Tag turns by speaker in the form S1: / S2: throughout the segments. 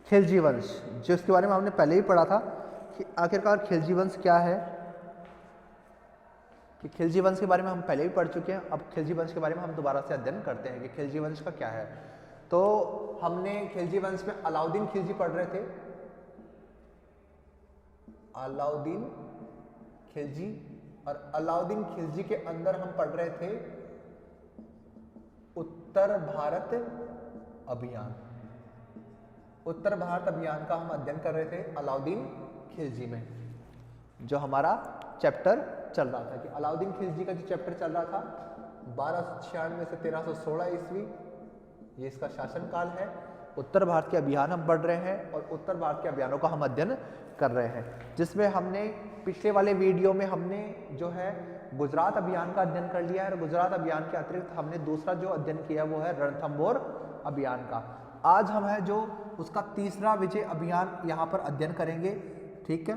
S1: खिलजी वंश, जिसके बारे में हमने पहले ही पढ़ा था कि आखिरकार खिलजी वंश क्या है, कि खिलजी वंश के बारे में हम पहले ही पढ़ चुके हैं। अब खिलजी वंश के बारे में हम दोबारा से अध्ययन करते हैं कि खिलजी वंश का क्या है। तो हमने खिलजी वंश में अलाउद्दीन खिलजी पढ़ रहे थे, अलाउद्दीन खिलजी, और अलाउद्दीन खिलजी के अंदर हम पढ़ रहे थे उत्तर भारत अभियान। उत्तर भारत अभियान का हम अध्ययन कर रहे थे अलाउद्दीन खिलजी में, जो हमारा चैप्टर चल रहा था कि अलाउद्दीन खिलजी का जो चैप्टर चल रहा था 1296 से 1316 ईस्वी, ये इसका शासनकाल है। उत्तर भारत के अभियान हम पढ़ रहे हैं और उत्तर भारत के अभियानों का हम अध्ययन कर रहे हैं, जिसमें हमने पिछले वाले वीडियो में हमने जो है गुजरात अभियान का अध्ययन कर लिया है, और गुजरात अभियान के अतिरिक्त हमने दूसरा जो अध्ययन किया वो है रणथंभौर अभियान का। आज हम है जो उसका तीसरा विजय अभियान यहाँ पर अध्ययन करेंगे, ठीक है।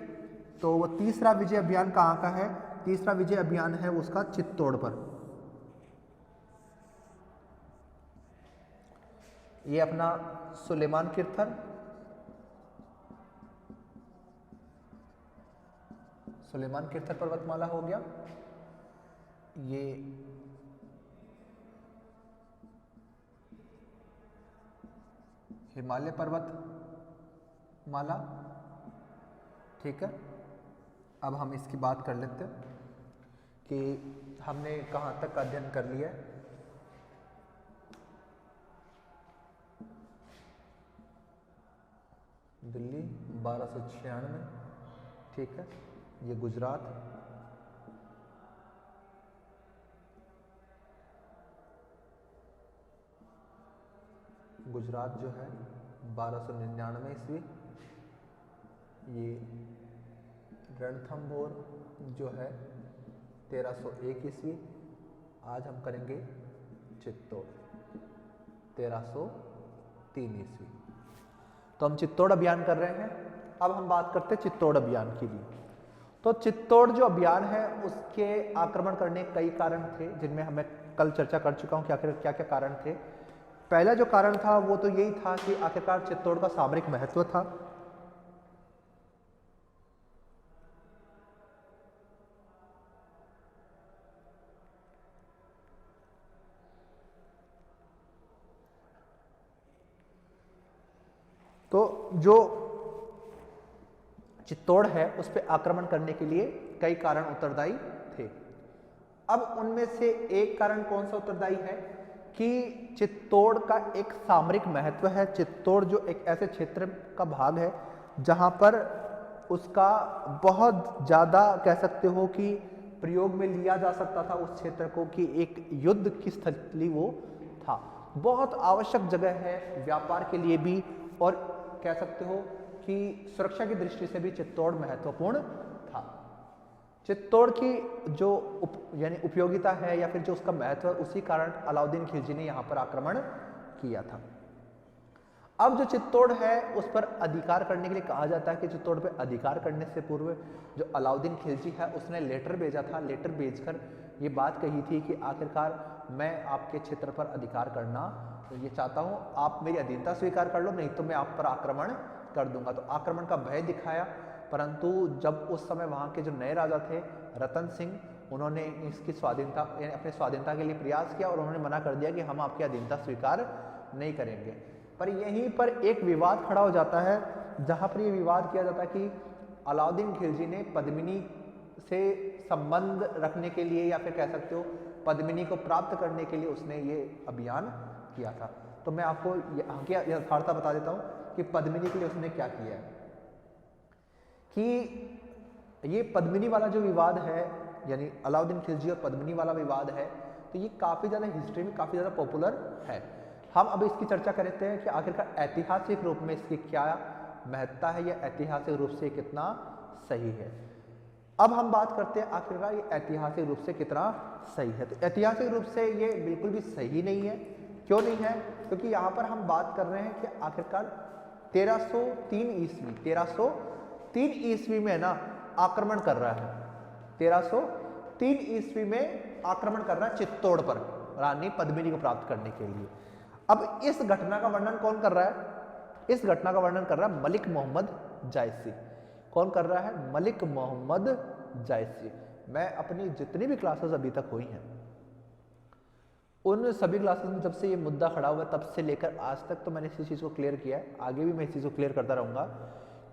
S1: तो वो तीसरा विजय अभियान कहाँ का है? तीसरा विजय अभियान है उसका चित्तौड़ पर। ये अपना सुलेमान कीर्तन, सुलेमान कीर्तन पर्वतमाला हो गया, ये हिमालय पर्वतमाला, ठीक है। अब हम इसकी बात कर लेते हैं कि हमने कहाँ तक अध्ययन कर लिया है। दिल्ली 1296, ठीक है। ये गुजरात, गुजरात जो है 1299 ईस्वी। ये रणथंभौर जो है 1301 ईस्वी। आज हम करेंगे चित्तौड़ 1303 ईस्वी। तो हम चित्तौड़ अभियान कर रहे हैं। अब हम बात करते हैं चित्तौड़ अभियान के लिए। तो चित्तौड़ जो अभियान है उसके आक्रमण करने के कई कारण थे, जिनमें हमें कल चर्चा कर चुका हूं कि आखिर क्या क्या कारण थे। पहला जो कारण था वो तो यही था कि आखिरकार चित्तौड़ का सामरिक महत्व था। तो जो चित्तौड़ है उस पर आक्रमण करने के लिए कई कारण उत्तरदायी थे। अब उनमें से एक कारण कौन सा उत्तरदायी है कि चित्तौड़ का एक सामरिक महत्व है। चित्तौड़ जो एक ऐसे क्षेत्र का भाग है जहां पर उसका बहुत ज़्यादा कह सकते हो कि प्रयोग में लिया जा सकता था उस क्षेत्र को, कि एक युद्ध की स्थली वो था। बहुत आवश्यक जगह है व्यापार के लिए भी, और कह सकते हो कि सुरक्षा की दृष्टि से भी चित्तौड़ महत्वपूर्ण था। चित्तौड़ की जो यानी उपयोगिता है या फिर जो उसका महत्व है, उसी कारण अलाउद्दीन खिलजी ने यहाँ पर आक्रमण किया था। अब जो चित्तौड़ है उस पर अधिकार करने के लिए कहा जाता है कि चित्तौड़ पर अधिकार करने से पूर्व जो अलाउद्दीन खिलजी है उसने लेटर भेजा था। लेटर भेजकर ये बात कही थी कि आखिरकार मैं आपके क्षेत्र पर अधिकार करना तो ये चाहता हूँ, आप मेरी अधीनता स्वीकार कर लो, नहीं तो मैं आप पर आक्रमण कर दूंगा। तो आक्रमण का भय दिखाया, परंतु जब उस समय वहाँ के जो नए राजा थे रतन सिंह, उन्होंने इसकी स्वाधीनता अपने स्वाधीनता के लिए प्रयास किया और उन्होंने मना कर दिया कि हम आपकी अधीनता स्वीकार नहीं करेंगे। पर यहीं पर एक विवाद खड़ा हो जाता है, जहाँ पर ये विवाद किया जाता है कि अलाउद्दीन खिलजी ने पद्मिनी से संबंध रखने के लिए या फिर कह सकते हो पद्मिनी को प्राप्त करने के लिए उसने ये अभियान किया था। तो मैं आपको यहाँ की यथार्थता बता देता हूँ कि पद्मिनी के लिए उसने क्या किया है। कि ये पद्मिनी वाला जो विवाद है, यानी अलाउद्दीन खिलजी और पद्मिनी वाला विवाद है, तो ये काफ़ी ज़्यादा हिस्ट्री में काफ़ी ज़्यादा पॉपुलर है। हम अब इसकी चर्चा करते हैं कि आखिरकार ऐतिहासिक रूप में इसकी क्या महत्ता है या ऐतिहासिक रूप से कितना सही है। अब हम बात करते हैं आखिरकार ये ऐतिहासिक रूप से कितना सही है। तो ऐतिहासिक रूप से ये बिल्कुल भी सही नहीं है। क्यों नहीं है? क्योंकि यहाँ पर हम बात कर रहे हैं कि आखिरकार 1303 ईस्वी में ना आक्रमण कर रहा है। 1303 ईस्वी में आक्रमण कर रहा है चित्तौड़ पर रानी पद्मिनी को प्राप्त करने के लिए। अब इस घटना का वर्णन कौन कर रहा है? इस घटना का वर्णन कर रहा है मलिक मोहम्मद जायसी। कौन कर रहा है? मलिक मोहम्मद जायसी। मैं अपनी जितनी भी क्लासेस अभी तक हुई हैं उन सभी क्लासेस में जब से ये मुद्दा खड़ा हुआ तब से लेकर आज तक तो मैंने इसी चीज़ को क्लियर किया है, आगे भी मैं इस चीज़ को क्लियर करता रहूँगा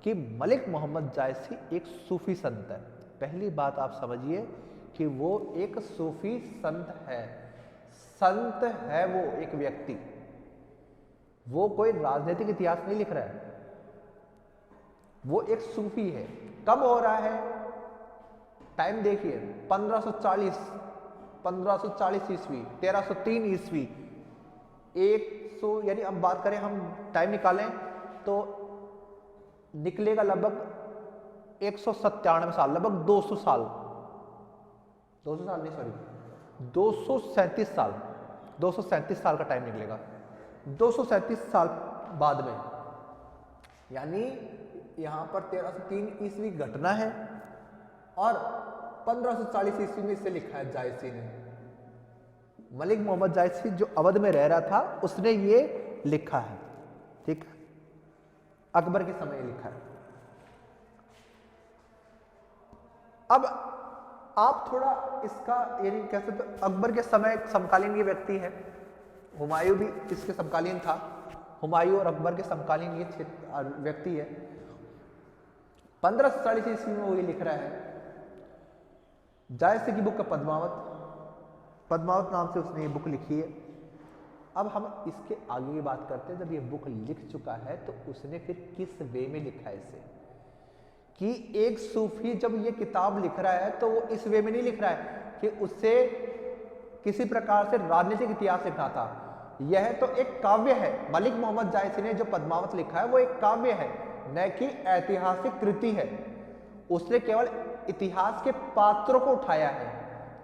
S1: कि मलिक मोहम्मद जायसी एक सूफी संत है। पहली बात आप समझिए कि वो एक सूफी संत है। संत है वो एक व्यक्ति, वो कोई राजनीतिक इतिहास नहीं लिख रहा है, वो एक सूफी है। कब हो रहा है? टाइम देखिए 1540 ईस्वी, 1303 ईस्वी, 100 यानी अब बात करें हम टाइम निकालें तो निकलेगा लगभग 197 साल, लगभग 200 साल, 200 साल नहीं सॉरी 237 साल का टाइम निकलेगा, 237 साल बाद में। यानी यहां पर 1303 ईस्वी घटना है और 1540 ईस्वी में इसे लिखा है जायसी ने। मलिक मोहम्मद जायसी जो अवध में रह रहा था उसने ये लिखा है, ठीक, अकबर के समय लिखा है। अब आप थोड़ा इसका यानी कह सकते अकबर के समय समकालीन ये व्यक्ति है, हुमायूं भी इसके समकालीन था, हुमायूं और अकबर के समकालीन ये व्यक्ति है। 1540 ईस्वी में वो ये लिख रहा है। जायसी की बुक है पद्मावत नाम से उसने ये बुक लिखी है। अब हम इसके आगे की बात करते हैं। जब ये बुक लिख चुका है तो उसने फिर किस वे में लिखा है इसे, कि एक सूफी जब ये किताब लिख रहा है तो वो इस वे में नहीं लिख रहा है कि उससे किसी प्रकार से राजनीतिक इतिहास लिखना था। यह तो एक काव्य है। मलिक मोहम्मद जायसी ने जो पद्मावत लिखा है वो एक काव्य है, न कि ऐतिहासिक कृति है। उसने केवल इतिहास के पात्रों को उठाया है,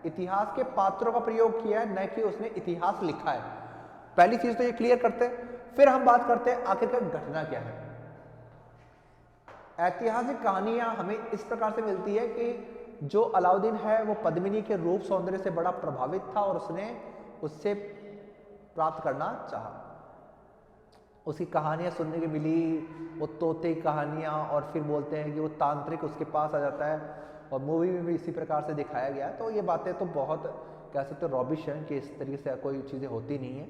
S1: इतिहास के पात्रों का प्रयोग किया है, न कि उसने इतिहास लिखा है। पहली चीज तो ये क्लियर करते हैं, फिर हम बात करते हैं आखिरकार घटना क्या है। ऐतिहासिक कहानियां हमें इस प्रकार से मिलती है कि जो अलाउद्दीन है वो पद्मिनी के रूप सौंदर्य से बड़ा प्रभावित था और उसने उससे प्राप्त करना चाहा। उसकी कहानियां सुनने की मिली, वो तोते की कहानियां, और फिर बोलते हैं कि वो तांत्रिक उसके पास आ जाता है, और मूवी में भी इसी प्रकार से दिखाया गया। तो ये बातें तो बहुत कह सकते रॉबिश हैं कि इस तरीके से कोई चीज़ें होती नहीं है।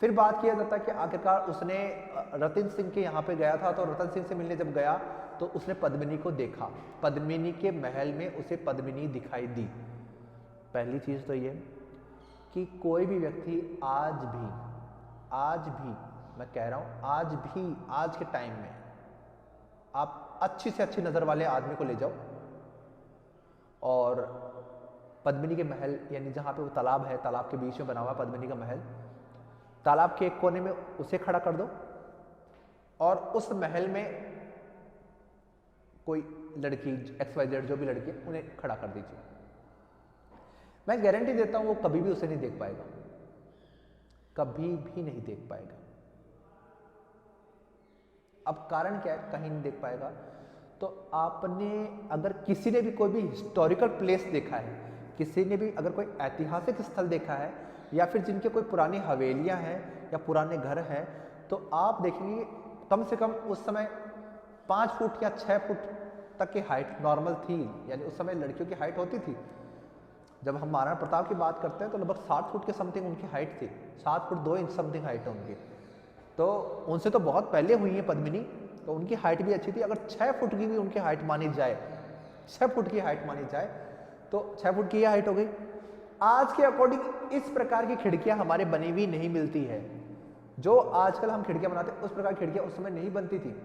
S1: फिर बात किया जाता है कि आखिरकार उसने रतन सिंह के यहाँ पे गया था, तो रतन सिंह से मिलने जब गया तो उसने पद्मिनी को देखा, पद्मिनी के महल में उसे पद्मिनी दिखाई दी। पहली चीज़ तो ये कि कोई भी व्यक्ति आज भी मैं कह रहा हूँ आज भी, आज के टाइम में आप अच्छी से अच्छी नज़र वाले आदमी को ले जाओ और पद्मिनी के महल यानी जहाँ पे वो तालाब है, तालाब के बीच में बना हुआ पद्मिनी का महल, तालाब के एक कोने में उसे खड़ा कर दो और उस महल में कोई लड़की XYZ जो भी लड़की है उन्हें खड़ा कर दीजिए। मैं गारंटी देता हूं वो कभी भी उसे नहीं देख पाएगा, कभी भी नहीं देख पाएगा। अब कारण क्या है कहीं नहीं देख पाएगा? तो आपने अगर किसी ने भी कोई भी हिस्टोरिकल प्लेस देखा है, किसी ने भी अगर कोई ऐतिहासिक स्थल देखा है, या फिर जिनके कोई पुरानी हवेलियां हैं या पुराने घर हैं, तो आप देखेंगे कम से कम उस समय 5 फुट या 6 फुट तक की हाइट नॉर्मल थी। यानी उस समय लड़कियों की हाइट होती थी। जब हम महाराणा प्रताप की बात करते हैं तो लगभग 60 फुट के समथिंग उनकी हाइट थी, 7 फुट 2 इंच समथिंग हाइट है उनकी। तो उनसे तो बहुत पहले हुई है पद्मिनी, तो उनकी हाइट भी अच्छी थी। अगर 6 फुट की भी उनकी हाइट मानी जाए, 6 फुट की हाइट मानी जाए, तो 6 फुट की यह हाइट हो गई। आज के अकॉर्डिंग इस प्रकार की खिड़कियां हमारे बनी हुई नहीं मिलती है। जो आजकल हम खिड़कियां बनाते हैं उस प्रकार की खिड़कियां उस समय नहीं बनती थी।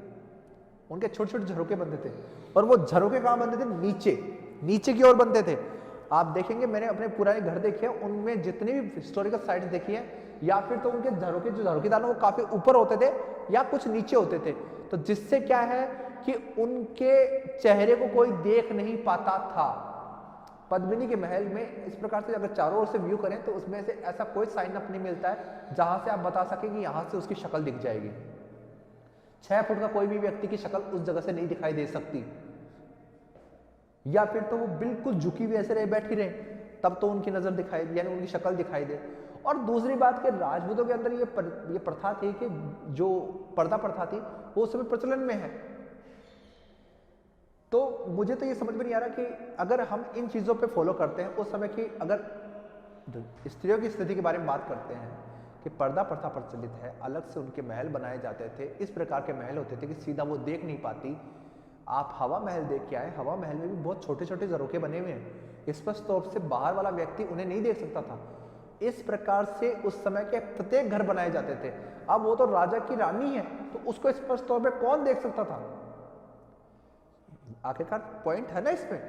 S1: उनके छोटे छोटे झरोके बनते थे, और वो झरोके कहाँ बनते थे? नीचे की ओर बनते थे। आप देखेंगे, मैंने अपने पुराने घर देखे हैं, उनमें जितनी भी हिस्टोरिकल साइट्स देखी है, या फिर तो उनके झरोके जो झरोकेदार वो काफी ऊपर होते थे या कुछ नीचे होते थे। तो जिससे क्या है कि उनके चेहरे को कोई देख नहीं पाता था। पद्मिनी के महल में इस प्रकार से अगर चारों ओर से व्यू करें तो उसमें से ऐसा कोई साइन अप नहीं मिलता है जहां से आप बता सके कि यहां से उसकी शक्ल दिख जाएगी। 6 फुट का कोई भी व्यक्ति की शक्ल उस जगह से नहीं दिखाई दे सकती, या फिर तो वो बिल्कुल झुकी हुई ऐसे रहे बैठी रहे, तब तो उनकी नजर दिखाई दे, यानी उनकी शक्ल दिखाई दे। और दूसरी बात कि राजपूतों के अंदर ये प्रथा थी कि जो पर्दा प्रथा थी वो उस समय प्रचलन में है। तो मुझे तो ये समझ में नहीं आ रहा कि अगर हम इन चीज़ों पे फॉलो करते हैं उस समय की, अगर स्त्रियों की स्थिति के बारे में बात करते हैं कि पर्दा प्रथा प्रचलित है, अलग से उनके महल बनाए जाते थे, इस प्रकार के महल होते थे कि सीधा वो देख नहीं पाती। आप हवा महल देख के आए, हवा महल में भी बहुत छोटे छोटे झरोखे बने हुए हैं, स्पष्ट तौर से बाहर वाला व्यक्ति उन्हें नहीं देख सकता था। इस प्रकार से उस समय के प्रत्येक घर बनाए जाते थे। अब वो तो राजा की रानी है तो उसको स्पष्ट तौर पे कौन देख सकता था? आखिरकार पॉइंट है ना इसमें।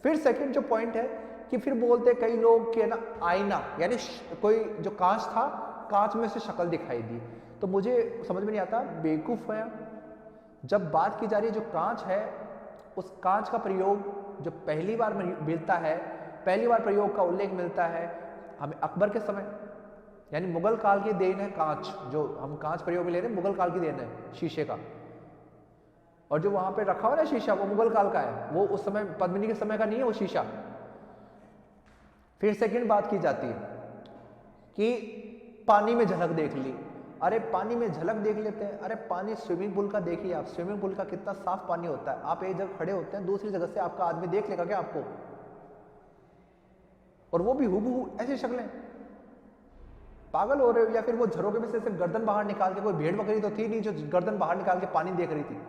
S1: फिर सेकंड जो पॉइंट है कि फिर बोलते कई लोग कि ना आईना, यानी कोई जो कांच था, कांच में से शक्ल दिखाई दी। तो मुझे समझ में नहीं आता, बेवकूफ है। जब बात की जा रही है जो कांच है, उस कांच का प्रयोग जो पहली बार मिलता है, पहली बार प्रयोग का उल्लेख मिलता है हमें अकबर के समय, यानी मुगल काल की देन है कांच। जो हम कांच प्रयोग में ले रहे हैं मुगल काल की देन है, शीशे का। और जो वहां पे रखा हुआ ना शीशा, वो मुगल काल का है, वो उस समय पद्मिनी के समय का नहीं है वो शीशा। फिर सेकंड बात की जाती है कि पानी में झलक देख ली। अरे पानी में झलक देख लेते हैं, अरे पानी स्विमिंग पूल का देखिए आप, स्विमिंग पूल का कितना साफ पानी होता है। आप एक जगह खड़े होते हैं, दूसरी जगह से आपका आदमी देख लेगा क्या आपको? और वो भी हूबहू ऐसी शक्लें। पागल हो रहे हो? या फिर वो झरोके में से सिर्फ गर्दन बाहर निकाल के, कोई भेड़ बकरी तो थी नहीं जो गर्दन बाहर निकाल के पानी देख रही थी।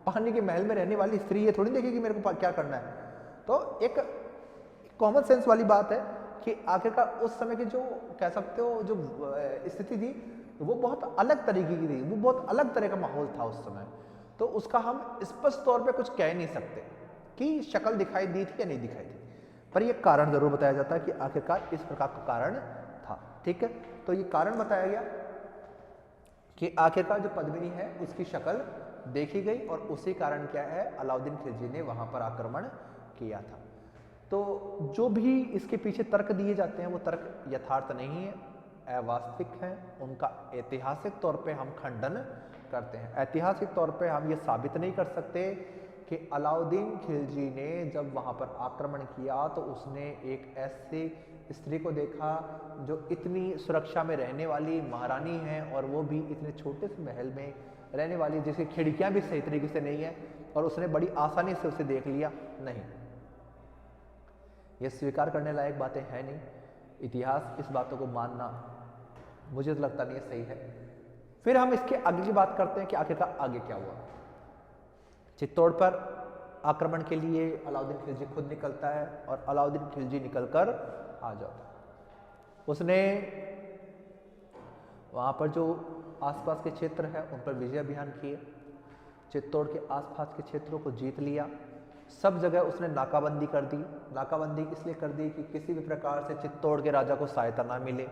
S1: पानी के महल में रहने वाली स्त्री ये थोड़ी देखेगी मेरे को क्या करना है। तो एक कॉमन सेंस वाली बात है कि आखिरकार उस समय की जो कह सकते हो जो स्थिति थी वो बहुत अलग तरीके की थी, वो बहुत अलग तरह का माहौल था उस समय। तो उसका हम स्पष्ट तौर पे कुछ कह नहीं सकते कि शक्ल दिखाई दी थी या नहीं दिखाई थी, पर ये कारण जरूर बताया जाता है कि आखिरकार इस प्रकार का कारण था। ठीक है, तो ये कारण बताया गया कि आखिरकार जो पद्मिनी है उसकी शक्ल देखी गई और उसी कारण क्या है, अलाउद्दीन खिलजी ने वहां पर आक्रमण किया था। तो जो भी इसके पीछे तर्क दिए जाते हैं वो तर्क यथार्थ नहीं है, अवास्तविक है। उनका ऐतिहासिक तौर पे हम खंडन करते हैं। ऐतिहासिक तौर पे हम ये साबित नहीं कर सकते कि अलाउद्दीन खिलजी ने जब वहां पर आक्रमण किया तो उसने एक ऐसी स्त्री को देखा जो इतनी सुरक्षा में रहने वाली महारानी है और वो भी इतने छोटे से महल में रहने वाली, जिसकी खिड़कियां भी सही तरीके से नहीं है, और उसने बड़ी आसानी से उसे देख लिया। नहीं, ये स्वीकार करने लायक बातें हैं नहीं। इतिहास इस बातों को मानना मुझे तो लगता नहीं सही है। फिर हम इसके आगे की बात करते हैं कि आखिरकार आगे क्या हुआ। चित्तौड़ पर आक्रमण के लिए अलाउद्दीन खिलजी खुद निकलता है और अलाउद्दीन खिलजी निकलकर आ जाता है। उसने वहां पर जो आसपास के क्षेत्र है उन पर विजय अभियान किए, चित्तौड़ के आसपास के क्षेत्रों को जीत लिया। सब जगह उसने नाकाबंदी कर दी। नाकाबंदी इसलिए कर दी कि किसी भी प्रकार से चित्तौड़ के राजा को सहायता ना मिले,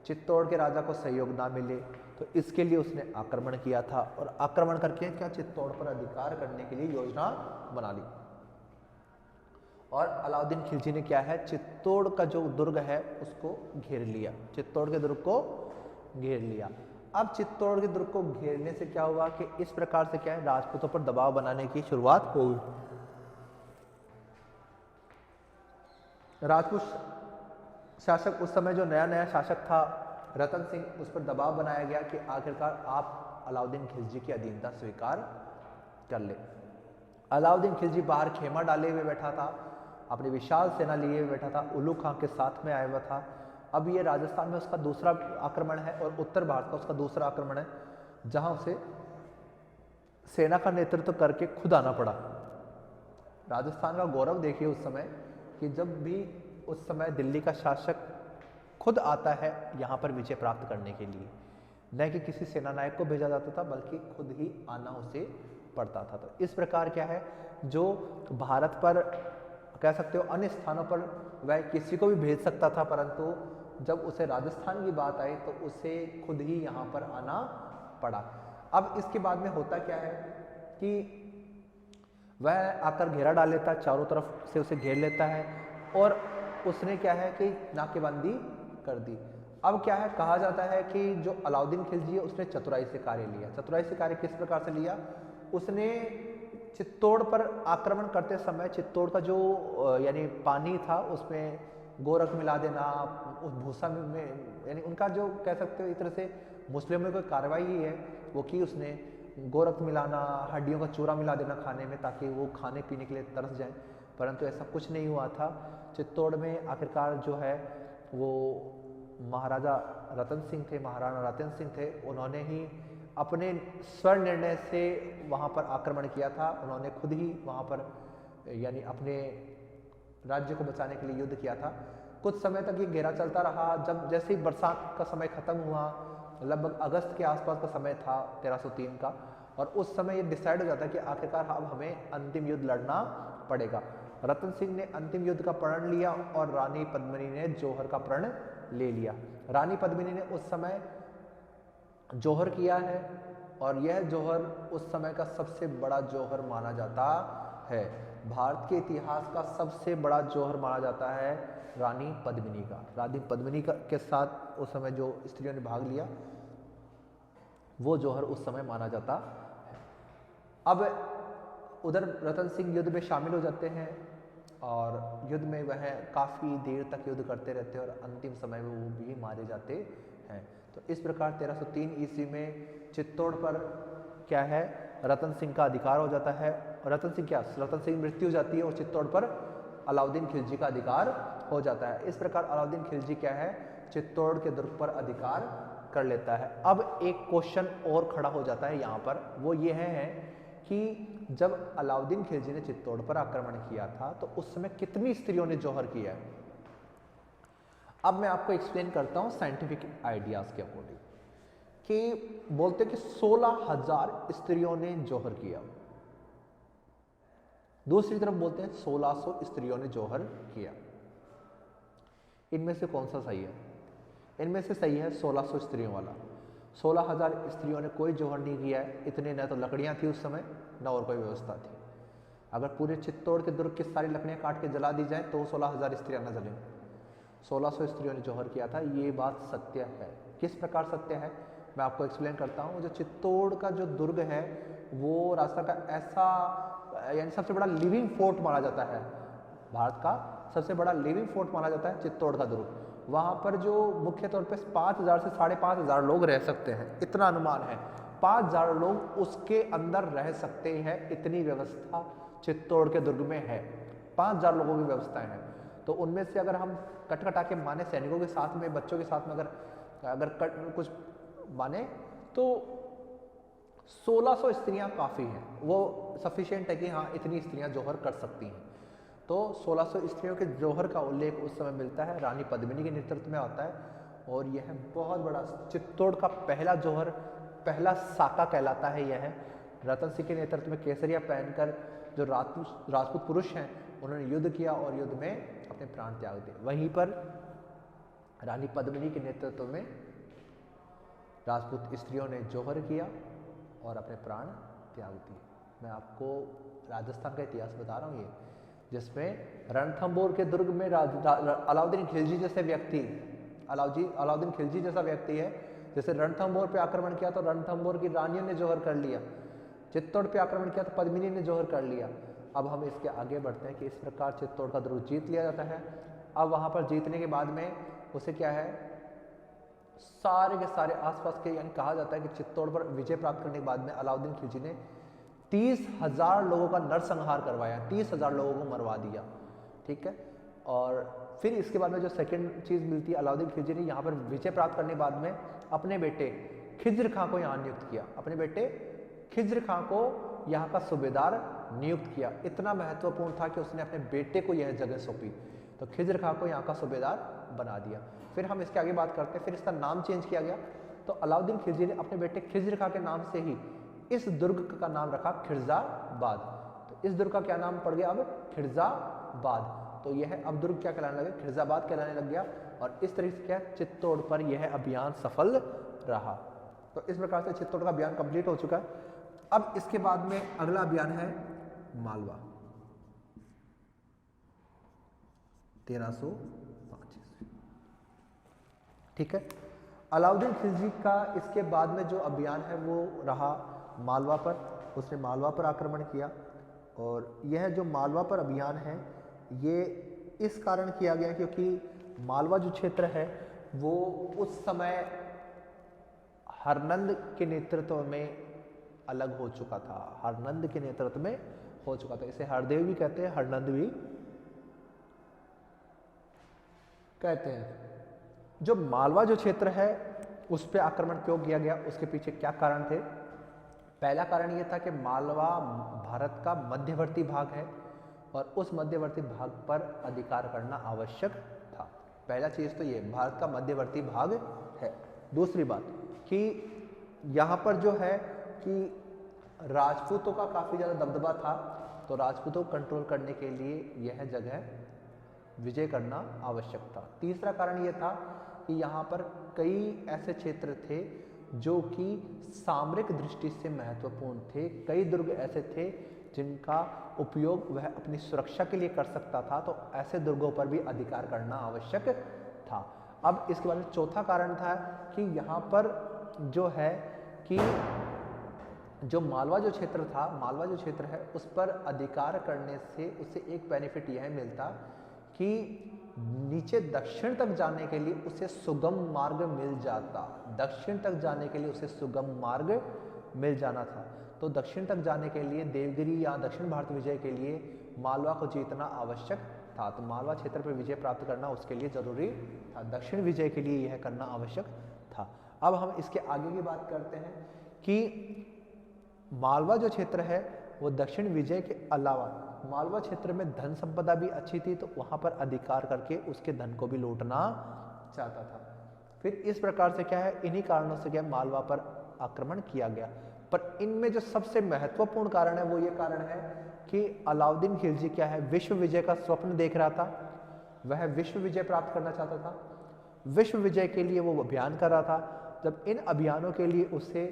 S1: चित्तौड़ के राजा को सहयोग ना मिले, तो इसके लिए उसने आक्रमण किया था। और आक्रमण करके क्या, चित्तौड़ पर अधिकार करने के लिए योजना बना ली। और अलाउद्दीन खिलजी ने क्या है, चित्तौड़ का जो दुर्ग है उसको घेर लिया, चित्तौड़ के दुर्ग को घेर लिया। अब चित्तौड़ के दुर्ग को घेरने से क्या हुआ कि इस प्रकार से क्या है, राजपूतों पर दबाव बनाने की शुरुआत हो गई। राजपूत शासक, उस समय जो नया नया शासक था रतन सिंह, उस पर दबाव बनाया गया कि आखिरकार आप अलाउद्दीन खिलजी की अधीनता स्वीकार कर ले। अलाउद्दीन खिलजी बाहर खेमा डाले हुए बैठा था, अपनी विशाल सेना लिए हुए बैठा था, उल्लू खां के साथ में आया हुआ था। अब ये राजस्थान में उसका दूसरा आक्रमण है और उत्तर भारत का उसका दूसरा आक्रमण है, जहां उसे सेना का नेतृत्व करके खुद आना पड़ा। राजस्थान का गौरव देखिए उस समय कि जब भी उस समय दिल्ली का शासक खुद आता है यहाँ पर विजय प्राप्त करने के लिए, न कि किसी सेना नायक को भेजा जाता था बल्कि खुद ही आना उसे पड़ता था। तो इस प्रकार क्या है, जो भारत पर कह सकते हो अन्य स्थानों पर वह किसी को भी भेज सकता था, परंतु जब उसे राजस्थान की बात आई तो उसे खुद ही यहाँ पर आना पड़ा। अब इसके बाद में होता क्या है कि वह आकर घेरा डाल लेता है, चारों तरफ से उसे घेर लेता है और उसने क्या है कि नाकेबंदी कर दी। अब क्या है, कहा जाता है कि जो अलाउद्दीन खिलजी है उसने चतुराई से कार्य लिया। चतुराई से कार्य किस प्रकार से लिया, उसने चित्तौड़ पर आक्रमण करते समय चित्तौड़ का जो यानी पानी था उसमें गोरख मिला देना उस भूसा में, यानी उनका जो कह सकते हो एक तरह से मुस्लिम में कोई कार्रवाई ही है वो की उसने, गोरख मिलाना, हड्डियों का चूरा मिला देना खाने में ताकि वो खाने पीने के लिए तरस जाए, परंतु ऐसा कुछ नहीं हुआ था। चित्तौड़ में आखिरकार जो है वो महाराजा रतन सिंह थे, महाराणा रतन सिंह थे, उन्होंने ही अपने स्वर निर्णय से वहाँ पर आक्रमण किया था। उन्होंने खुद ही वहाँ पर यानी अपने राज्य को बचाने के लिए युद्ध किया था। कुछ समय तक ये घेरा चलता रहा। जब जैसे ही बरसात का समय खत्म हुआ, लगभग अगस्त के आसपास का समय था 1303 का, और उस समय ये डिसाइड हो जाता है कि आखिरकार अब हमें अंतिम युद्ध लड़ना पड़ेगा। रतन सिंह ने अंतिम युद्ध का प्रण लिया और रानी पद्मिनी ने जौहर का प्रण ले लिया। रानी पद्मिनी ने उस समय जौहर किया है और यह जौहर उस समय का सबसे बड़ा जौहर माना जाता है। भारत के इतिहास का सबसे बड़ा जौहर माना जाता है रानी पद्मिनी का। रानी पद्मिनी के साथ उस समय जो स्त्रियों ने भाग लिया वो जौहर उस समय माना जाता है। अब उधर रतन सिंह युद्ध में शामिल हो जाते हैं और युद्ध में वह काफ़ी देर तक युद्ध करते रहते हैं और अंतिम समय में वो भी मारे जाते हैं। तो इस प्रकार 1303 ईस्वी में चित्तौड़ पर क्या है, रतन सिंह का अधिकार हो जाता है। रतन सिंह की मृत्यु हो जाती है और चित्तौड़ पर अलाउद्दीन खिलजी का अधिकार हो जाता है। इस प्रकार अलाउद्दीन खिलजी क्या है, चित्तौड़ के दुर्ग पर अधिकार कर लेता है। अब एक क्वेश्चन और खड़ा हो जाता है यहाँ पर, वो ये है कि जब अलाउद्दीन खिलजी ने चित्तौड़ पर आक्रमण किया था तो उस समय कितनी स्त्रियों ने जौहर किया है। अब मैं आपको एक्सप्लेन करता हूँ साइंटिफिक आइडियाज के अकॉर्डिंग, कि बोलते कि 16,000 स्त्रियों ने जौहर किया। दूसरी तरफ बोलते हैं 1600 स्त्रियों ने जौहर किया। इनमें से कौन सा सही है? इनमें से सही है 1600 स्त्रियों वाला। 16,000 स्त्रियों ने कोई जौहर नहीं किया है। इतने न तो लकड़ियां थी उस समय, न और कोई व्यवस्था थी। अगर पूरे चित्तौड़ के दुर्ग की सारी लकड़ियां काट के जला दी जाए तो 16,000 स्त्रियां न जलें। 1600 स्त्रियों ने जौहर किया था, ये बात सत्य है। किस प्रकार सत्य है मैं आपको एक्सप्लेन करता हूँ। जो चित्तौड़ का जो दुर्ग है वो राजस्थान का ऐसा यानी सबसे बड़ा लिविंग फोर्ट माना जाता है। भारत का सबसे बड़ा लिविंग फोर्ट माना जाता है चित्तौड़ का दुर्ग। वहाँ पर जो मुख्य तौर पे 5,000 से 5,500 लोग रह सकते हैं, इतना अनुमान है। 5,000 लोग उसके अंदर रह सकते हैं, इतनी व्यवस्था चित्तौड़ के दुर्ग में है। 5,000 लोगों की व्यवस्थाएं हैं। तो उनमें से अगर हम कटा के माने सैनिकों के साथ में, बच्चों के साथ में अगर कुछ माने तो 1600 स्त्रियां काफ़ी हैं। वो सफिशिएंट है कि हाँ इतनी स्त्रियां जौहर कर सकती हैं। तो 1600 स्त्रियों के जौहर का उल्लेख उस समय मिलता है, रानी पद्मिनी के नेतृत्व में आता है। और यह बहुत बड़ा चित्तौड़ का पहला जौहर, पहला साका कहलाता है। यह रतन सिंह के नेतृत्व में केसरिया पहनकर जो राजपूत पुरुष हैं उन्होंने युद्ध किया और युद्ध में अपने प्राण त्याग दिए। वहीं पर रानी पद्मिनी के नेतृत्व में राजपूत स्त्रियों ने जौहर किया और अपने प्राण त्याग दिए। मैं आपको राजस्थान का इतिहास बता रहा हूँ, ये जिसमें रणथंभौर के दुर्ग में अलाउद्दीन खिलजी जैसे व्यक्ति, अलाउद्दीन खिलजी जैसा व्यक्ति है। जैसे रणथंभौर पे आक्रमण किया तो रणथंभौर की रानियों ने जौहर कर लिया। चित्तौड़ पे आक्रमण किया तो पद्मिनी ने जौहर कर लिया। अब हम इसके आगे बढ़ते हैं कि इस प्रकार चित्तौड़ का दुर्ग जीत लिया जाता है। अब वहाँ पर जीतने के बाद में उसे क्या है, सारे के सारे आसपास के, यानी कहा जाता है कि चित्तौड़ पर विजय प्राप्त करने के बाद में अलाउद्दीन खिलजी ने 30,000 लोगों का नरसंहार करवाया, 30,000 लोगों को मरवा दिया। ठीक है। और फिर इसके बाद में जो सेकंड चीज़ मिलती है, अलाउद्दीन खिलजी ने यहाँ पर विजय प्राप्त करने के बाद में अपने बेटे खिज्र खां को यहाँ नियुक्त किया। अपने बेटे खिज्र खां को यहाँ का सूबेदार नियुक्त किया। इतना महत्वपूर्ण था कि उसने अपने बेटे को यह जगह सौंपी, तो खिज्र खां को यहाँ का सूबेदार बना दिया। फिर हम इसके आगे बात करते हैं। फिर इसका नाम चेंज किया गया। तो अलाउद्दीन खिलजी ने अपने बेटे खिज्र खां के नाम से ही इस दुर्ग का नाम रखा खिरजाबाद। तो इस दुर्ग का क्या नाम पड़ गया अब, खिरजाबाद। तो यह अब दुर्ग क्या कहलाने लगे, खिरजाबाद कहलाने लग गया। और इस तरीके से क्या चित्तौड़ पर यह अभियान सफल रहा। तो इस प्रकार से चित्तौड़ का अभियान कंप्लीट हो चुका है। अब इसके बाद में अगला अभियान है मालवा, 1305। ठीक है। अलाउद्दीन खिलजी का इसके बाद में जो अभियान है वो रहा मालवा पर। उसने मालवा पर आक्रमण किया और यह जो मालवा पर अभियान है ये इस कारण किया गया क्योंकि मालवा जो क्षेत्र है वो उस समय हरनंद के नेतृत्व में अलग हो चुका था, हरनंद के नेतृत्व में हो चुका था। इसे हरदेव भी कहते हैं, हरनंद भी कहते हैं। जो मालवा जो क्षेत्र है उस पर आक्रमण क्यों किया गया, उसके पीछे क्या कारण थे? पहला कारण यह था कि मालवा भारत का मध्यवर्ती भाग है और उस मध्यवर्ती भाग पर अधिकार करना आवश्यक था। पहला चीज तो ये, भारत का मध्यवर्ती भाग है। दूसरी बात कि यहाँ पर जो है कि राजपूतों का काफी ज्यादा दबदबा था, तो राजपूतों को कंट्रोल करने के लिए यह जगह विजय करना आवश्यक था। तीसरा कारण यह था कि यहाँ पर कई ऐसे क्षेत्र थे जो कि सामरिक दृष्टि से महत्वपूर्ण थे, कई दुर्ग ऐसे थे जिनका उपयोग वह अपनी सुरक्षा के लिए कर सकता था, तो ऐसे दुर्गों पर भी अधिकार करना आवश्यक था। अब इसके बाद में चौथा कारण था कि यहाँ पर जो है कि जो मालवा जो क्षेत्र था, मालवा जो क्षेत्र है उस पर अधिकार करने से उसे एक बेनिफिट यह मिलता कि नीचे दक्षिण तक जाने के लिए उसे सुगम मार्ग मिल जाता, दक्षिण तक जाने के लिए उसे सुगम मार्ग मिल जाना था। तो दक्षिण तक जाने के लिए देवगिरी या दक्षिण भारत विजय के लिए मालवा को जीतना आवश्यक था, तो मालवा क्षेत्र पर विजय प्राप्त करना उसके लिए जरूरी था, दक्षिण विजय के लिए यह करना आवश्यक था। अब हम इसके आगे की बात करते हैं कि मालवा जो क्षेत्र है वो दक्षिण विजय के अलावा मालवा क्षेत्र में धन संपदा भी अच्छी थी, तो वहां पर अधिकार करके उसके धन को भी लूटना चाहता था। फिर इस प्रकार से क्या है, इन्हीं कारणों से क्या मालवा पर आक्रमण किया गया। पर इनमें जो सबसे महत्वपूर्ण कारण है वो ये कारण है कि अलाउद्दीन खिलजी क्या है, विश्व विजय का स्वप्न देख रहा था, वह विश्व विजय प्राप्त करना चाहता था, विश्व विजय के लिए वो अभियान कर रहा था। जब इन अभियानों के लिए उसे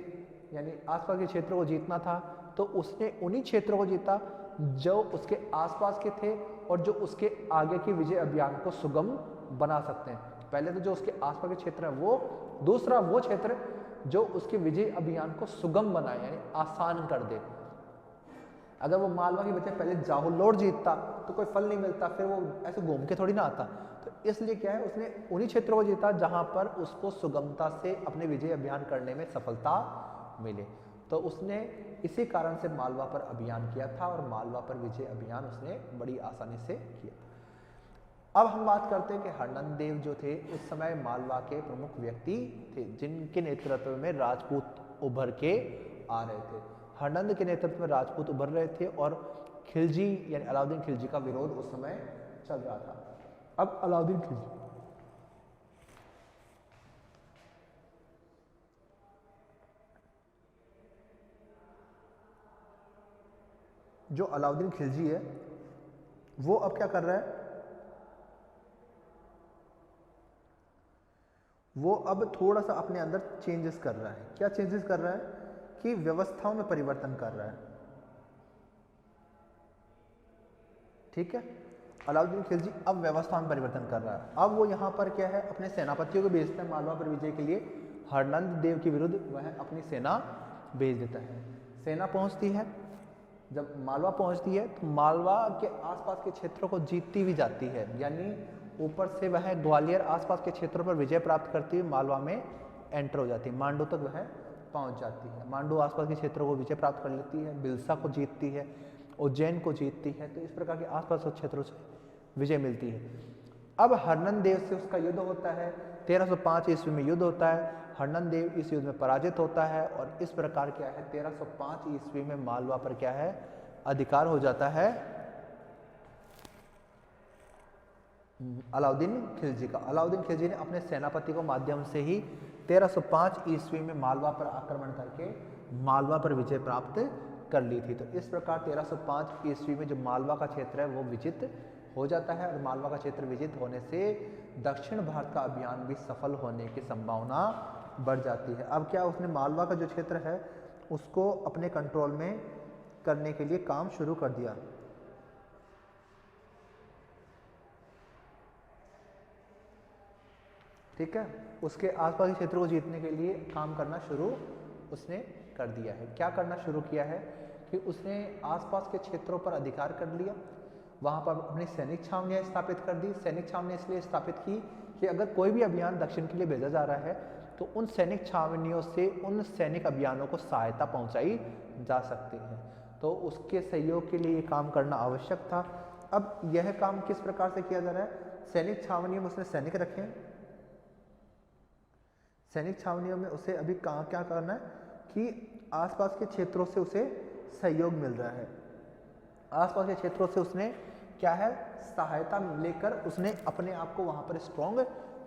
S1: यानी आसपास के क्षेत्रों को जीतना था, तो उसने उन्हीं क्षेत्रों को जीता जो उसके आसपास के थे और जो उसके आगे के विजय अभियान को सुगम बना सकते हैं। पहले तो जो उसके आसपास के क्षेत्र है वो, दूसरा वो क्षेत्र जो उसके विजय अभियान को सुगम बनाए यानी आसान कर दे। अगर वो मालवा की बजाय पहले जाहुलोड़ जीतता तो कोई फल नहीं मिलता, फिर वो ऐसे घूम के थोड़ी ना आता। तो इसलिए क्या है, उसने उन्हीं क्षेत्रों को जीता जहां पर उसको सुगमता से अपने विजय अभियान करने में सफलता मिले। तो उसने इसी कारण से मालवा पर अभियान किया था और मालवा पर विजय अभियान उसने बड़ी आसानी से किया। अब हम बात करते हैं कि हरनंद देव जो थे उस समय मालवा के प्रमुख व्यक्ति थे जिनके नेतृत्व में राजपूत उभर के आ रहे थे। हरनंद के नेतृत्व में राजपूत उभर रहे थे और खिलजी यानी अलाउद्दीन खिलजी का विरोध उस समय चल रहा था। अब अलाउद्दीन खिलजी जो अलाउद्दीन खिलजी है वो अब क्या कर रहा है, वो अब थोड़ा सा अपने अंदर चेंजेस कर रहा है। क्या चेंजेस कर रहा है कि व्यवस्थाओं में परिवर्तन कर रहा है। ठीक है, अलाउद्दीन खिलजी अब व्यवस्था में परिवर्तन कर रहा है। अब वो यहाँ पर क्या है, अपने सेनापतियों को भेजता है मालवा पर विजय के लिए। हरनंद देव के विरुद्ध वह अपनी सेना भेज देता है। सेना पहुंचती है, जब मालवा पहुंचती है तो मालवा के आसपास के क्षेत्रों को जीतती भी जाती है, यानी ऊपर से वह ग्वालियर आसपास के क्षेत्रों पर विजय प्राप्त करती हुई मालवा में एंटर हो जाती है, मांडू तक वह पहुंच जाती है। मांडू आसपास के क्षेत्रों को विजय प्राप्त कर लेती है, बिलसा को जीतती है, उज्जैन को जीतती है। तो इस प्रकार के आसपास के क्षेत्रों से विजय मिलती है। अब हरनंद देव से उसका युद्ध होता है, 1305 ईस्वी में युद्ध होता है। हरनंद देव इस युद्ध में पराजित होता है और इस प्रकार क्या है 1305 ईस्वी में मालवा पर क्या है अधिकार हो जाता है अलाउद्दीन खिलजी का। अलाउद्दीन खिलजी ने अपने सेनापति को माध्यम से ही 1305 ईस्वी में मालवा पर आक्रमण करके मालवा पर विजय प्राप्त कर ली थी। तो इस प्रकार 1305 ईस्वी में जो मालवा का क्षेत्र है वो विजित हो जाता है और मालवा का क्षेत्र विजित होने से दक्षिण भारत का अभियान भी सफल होने की संभावना बढ़ जाती है। अब क्या उसने मालवा का जो क्षेत्र है उसको अपने कंट्रोल में करने के लिए काम शुरू कर दिया। ठीक है, उसके आसपास के क्षेत्रों को जीतने के लिए काम करना शुरू उसने कर दिया है। क्या करना शुरू किया है कि उसने आसपास के क्षेत्रों पर अधिकार कर लिया वहाँ पर अपनी सैनिक छावनियाँ स्थापित कर दी। सैनिक छावनियाँ इसलिए स्थापित की कि अगर कोई भी अभियान दक्षिण के लिए भेजा जा रहा है तो उन सैनिक छावनियों से उन सैनिक अभियानों को सहायता पहुँचाई जा सकती है, तो उसके सहयोग के लिए ये काम करना आवश्यक था। अब यह काम किस प्रकार से किया जा रहा है? सैनिक छावनियों में उसने सैनिक रखे, सैनिक छावनियों में उसे अभी कहाँ क्या करना है कि आसपास के क्षेत्रों से उसे सहयोग मिल रहा है, आसपास के क्षेत्रों से उसने क्या है सहायता लेकर उसने अपने आप को वहाँ पर स्ट्रॉन्ग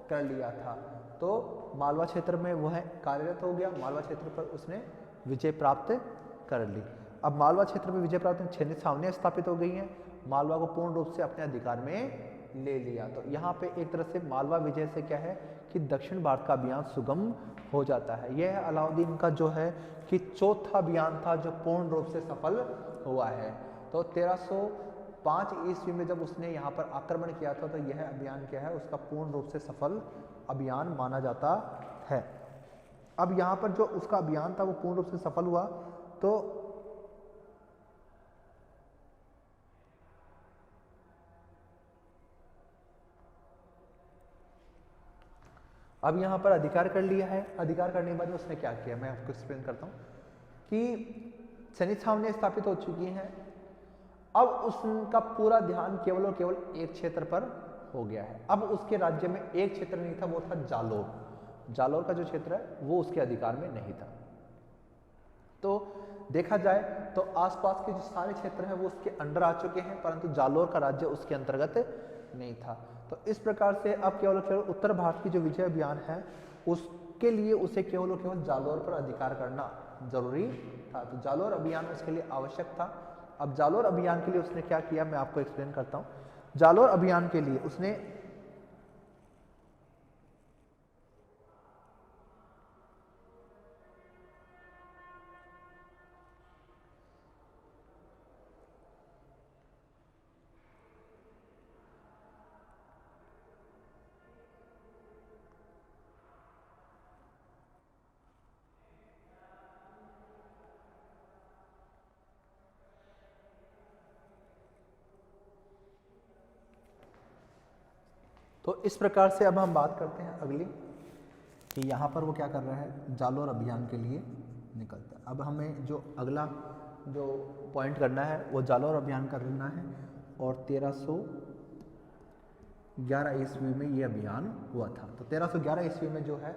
S1: कर लिया था। तो मालवा क्षेत्र में वह कार्यरत हो गया, मालवा क्षेत्र पर उसने विजय प्राप्त कर ली। अब मालवा क्षेत्र में विजय प्राप्त सैनिक छावनियाँ स्थापित हो गई हैं, मालवा को पूर्ण रूप से अपने अधिकार में ले लिया। तो यहाँ पे एक तरह से मालवा विजय से क्या है कि दक्षिण भारत का अभियान सुगम हो जाता है। यह अलाउद्दीन का जो है कि चौथा अभियान था जो पूर्ण रूप से सफल हुआ है। तो 1305 ईस्वी में जब उसने यहाँ पर आक्रमण किया था तो यह अभियान क्या है उसका पूर्ण रूप से सफल अभियान माना जाता है। अब यहाँ पर जो उसका अभियान था वो पूर्ण रूप से सफल हुआ। तो अब यहाँ पर अधिकार कर लिया है, अधिकार करने के बाद उसने क्या किया मैं आपको एक्सप्लेन करता हूँ कि सैनिक छावनियाँ स्थापित हो चुकी हैं। अब उसका पूरा ध्यान केवल और केवल एक क्षेत्र पर हो गया है। अब उसके राज्य में एक क्षेत्र नहीं था, वो था जालोर। जालोर का जो क्षेत्र है वो उसके अधिकार में नहीं था। तो देखा जाए तो आसपास के जो सारे क्षेत्र हैं वो उसके अंडर आ चुके हैं, परंतु जालोर का राज्य उसके अंतर्गत नहीं था। तो इस प्रकार से अब केवल उत्तर भारत की जो विजय अभियान है उसके लिए उसे केवल और केवल जालोर पर अधिकार करना जरूरी था। तो जालोर अभियान उसके लिए आवश्यक था। अब जालोर अभियान के लिए उसने क्या किया मैं आपको एक्सप्लेन करता हूँ। जालोर अभियान के लिए उसने तो इस प्रकार से अब हम बात करते हैं अगली कि यहाँ पर वो क्या कर रहा है जालोर अभियान के लिए निकलता है। अब हमें जो अगला जो पॉइंट करना है वो जालोर अभियान करना है और 1311 ईस्वी में ये अभियान हुआ था। तो 1311 ईस्वी में जो है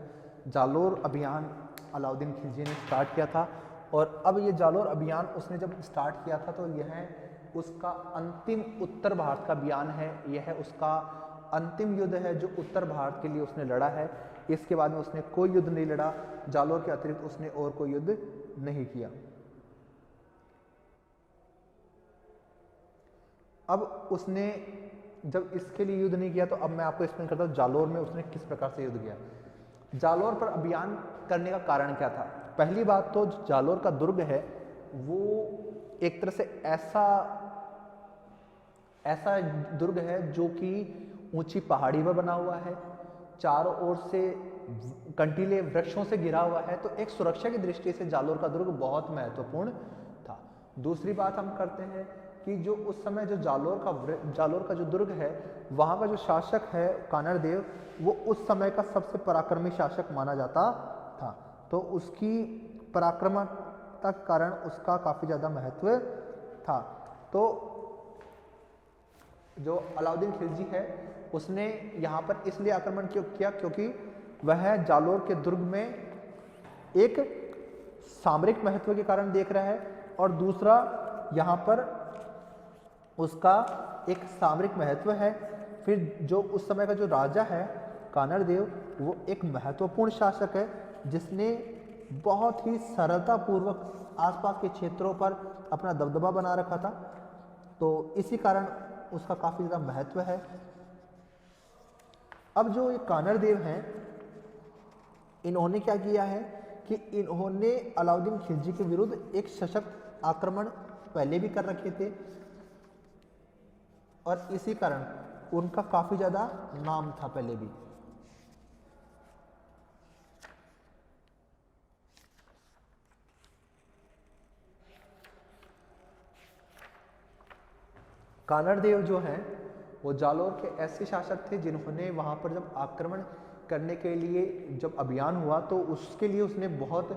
S1: जालोर अभियान अलाउद्दीन खिलजी ने स्टार्ट किया था। और अब ये जालोर अभियान उसने जब स्टार्ट किया था तो यह उसका अंतिम उत्तर भारत का अभियान है, यह उसका अंतिम युद्ध है जो उत्तर भारत के लिए उसने लड़ा है। इसके बाद में उसने कोई युद्ध नहीं लड़ा, जालोर के अतिरिक्त उसने और कोई युद्ध नहीं किया। अब उसने जब इसके लिए युद्ध नहीं किया तो अब मैं आपको एक्सप्लेन करता हूँ जालोर में उसने किस प्रकार से युद्ध किया। जालोर पर अभियान करने का कारण क्या था? पहली बात तो जालोर का दुर्ग है वो एक तरह से ऐसा दुर्ग है जो कि ऊंची पहाड़ी पर बना हुआ है, चारों ओर से कंटीले वृक्षों से घिरा हुआ है। तो एक सुरक्षा की दृष्टि से जालोर का दुर्ग बहुत महत्वपूर्ण था। दूसरी बात हम करते हैं कि जो उस समय जो जालोर का जो दुर्ग है वहाँ का जो शासक है कानर देव वो उस समय का सबसे पराक्रमी शासक माना जाता था। तो उसकी पराक्रमता के कारण उसका काफ़ी ज़्यादा महत्व था। तो जो अलाउद्दीन खिलजी है उसने यहाँ पर इसलिए आक्रमण क्यों किया क्योंकि वह जालोर के दुर्ग में एक सामरिक महत्व के कारण देख रहा है और दूसरा यहाँ पर उसका एक सामरिक महत्व है। फिर जो उस समय का जो राजा है कानर देव वो एक महत्वपूर्ण शासक है जिसने बहुत ही सरलतापूर्वक आसपास के क्षेत्रों पर अपना दबदबा बना रखा था। तो इसी कारण उसका काफ़ी ज़्यादा महत्व है। अब जो ये कानर देव हैं इन्होंने क्या किया है कि इन्होंने अलाउद्दीन खिलजी के विरुद्ध एक सशक्त आक्रमण पहले भी कर रखे थे और इसी कारण उनका काफ़ी ज़्यादा नाम था पहले भी। कानड़ देव जो हैं वो जालोर के ऐसे शासक थे जिन्होंने वहाँ पर जब आक्रमण करने के लिए जब अभियान हुआ तो उसके लिए उसने बहुत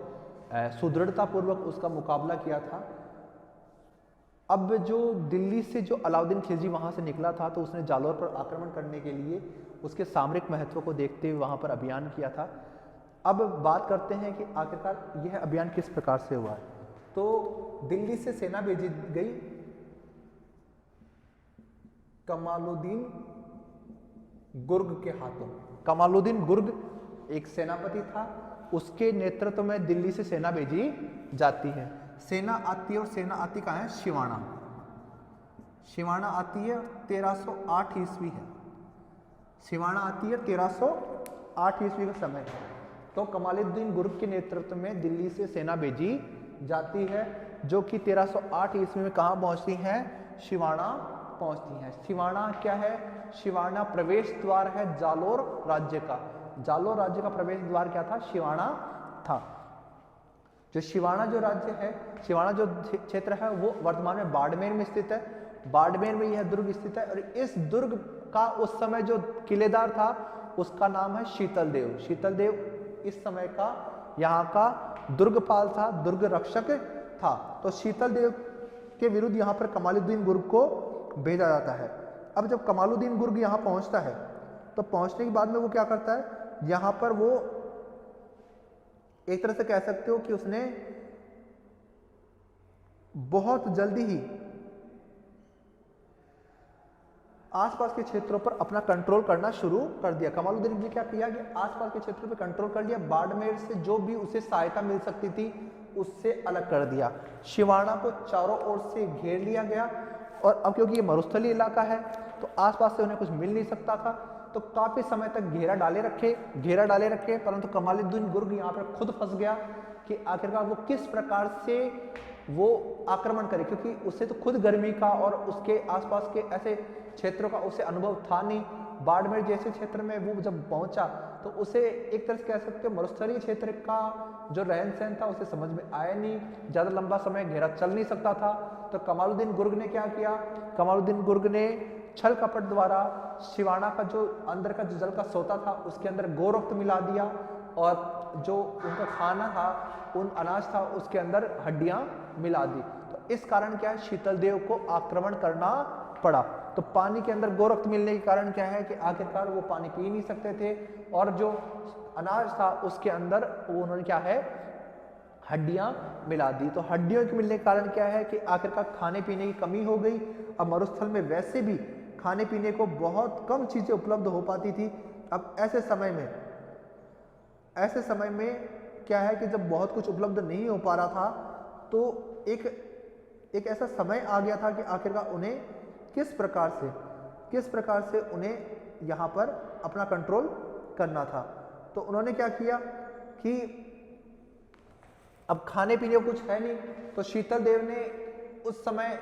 S1: सुदृढ़ता पूर्वक उसका मुकाबला किया था। अब जो दिल्ली से जो अलाउद्दीन खिलजी वहाँ से निकला था तो उसने जालोर पर आक्रमण करने के लिए उसके सामरिक महत्व को देखते हुए वहाँ पर अभियान किया था। अब बात करते हैं कि आखिरकार यह अभियान किस प्रकार से हुआ है। तो दिल्ली से सेना भेजी गई कमालुद्दीन गुर्ग के हाथों। कमालुद्दीन गुर्ग एक सेनापति था, उसके नेतृत्व में दिल्ली से सेना भेजी जाती है। सेना आती है और सेना आती कहाँ है? शिवाना। शिवाना आती है 1308 ईस्वी है। शिवाना आती है 1308 ईस्वी का समय है। तो कमालुद्दीन गुर्ग के नेतृत्व में दिल्ली से सेना भेजी जाती है जो कि 1308 ईस्वी में कहाँ पहुंचती है? शिवाना पहुंचती है। शिवाना क्या है? शिवाना प्रवेश द्वार है जालोर राज्य का। जालोर राज्य का प्रवेश द्वार क्या था? शिवाना था। जो शिवाना जो राज्य है, शिवाना जो क्षेत्र है वो वर्तमान में बाड़मेर में स्थित है। बाड़मेर में यह दुर्ग स्थित है और इस दुर्ग का उस समय जो किलेदार था उसका नाम है शीतल देव। शीतल देव इस समय का यहाँ का दुर्गपाल था, दुर्ग रक्षक था। तो शीतल देव के विरुद्ध यहाँ पर कमालुद्दीन गुर्ग को भेजा जाता है। अब जब कमालुद्दीन गुर्ग यहाँ पहुँचता है तो पहुँचने के बाद में वो क्या करता है? यहाँ पर वो एक तरह से कह सकते हो कि उसने बहुत जल्दी ही आसपास के क्षेत्रों पर अपना कंट्रोल करना शुरू कर दिया। कमालुद्दीन ने क्या किया कि आसपास के क्षेत्रों पर कंट्रोल कर लिया। बाड़मेर से जो भी उसे सहायता मिल सकती थी उससे अलग कर दिया। शिवाना को चारों ओर से घेर लिया गया और अब क्योंकि ये मरुस्थलीय इलाका है तो आसपास से उन्हें कुछ मिल नहीं सकता था, तो काफी समय तक घेरा डाले रखे, परंतु कमालुद्दीन गुर्ग यहाँ पर खुद फंस गया कि आखिरकार वो किस प्रकार से वो आक्रमण करे, क्योंकि उससे तो खुद गर्मी का और उसके आसपास के ऐसे क्षेत्रों का उसे अनुभव था नहीं। बाड़मेर जैसे क्षेत्र में वो जब पहुंचा तो उसे एक तरह से कह सकते हो मरुस्थलीय क्षेत्र का जो रहन सहन था उसे समझ में आया नहीं, ज़्यादा लंबा समय घेरा चल नहीं सकता था। तो कमालुद्दीन गुर्ग ने क्या किया? कमालुद्दीन गुर्ग ने छल कपट द्वारा शिवाना का जो अंदर का जो जल का सोता था उसके अंदर गोरक्त मिला दिया और जो उनका खाना था, उन अनाज था, उसके अंदर हड्डियां मिला दी। तो इस कारण क्या है? शीतल देव को आक्रमण करना पड़ा। तो पानी के अंदर गोरक्त मिलने के कारण क्या है कि आखिरकार वो पानी पी नहीं सकते थे और जो अनाज था उसके अंदर वो उन्होंने क्या है? हड्डियां मिला दी। तो हड्डियों के मिलने के कारण क्या है कि आखिरकार खाने पीने की कमी हो गई। अब मरुस्थल में वैसे भी खाने पीने को बहुत कम चीजें उपलब्ध हो पाती थी। अब ऐसे समय में क्या है कि जब बहुत कुछ उपलब्ध नहीं हो पा रहा था तो एक ऐसा समय आ गया था कि आखिरकार उन्हें किस प्रकार से उन्हें यहाँ पर अपना कंट्रोल करना था। तो उन्होंने क्या किया कि अब खाने पीने को कुछ है नहीं, तो शीतल देव ने उस समय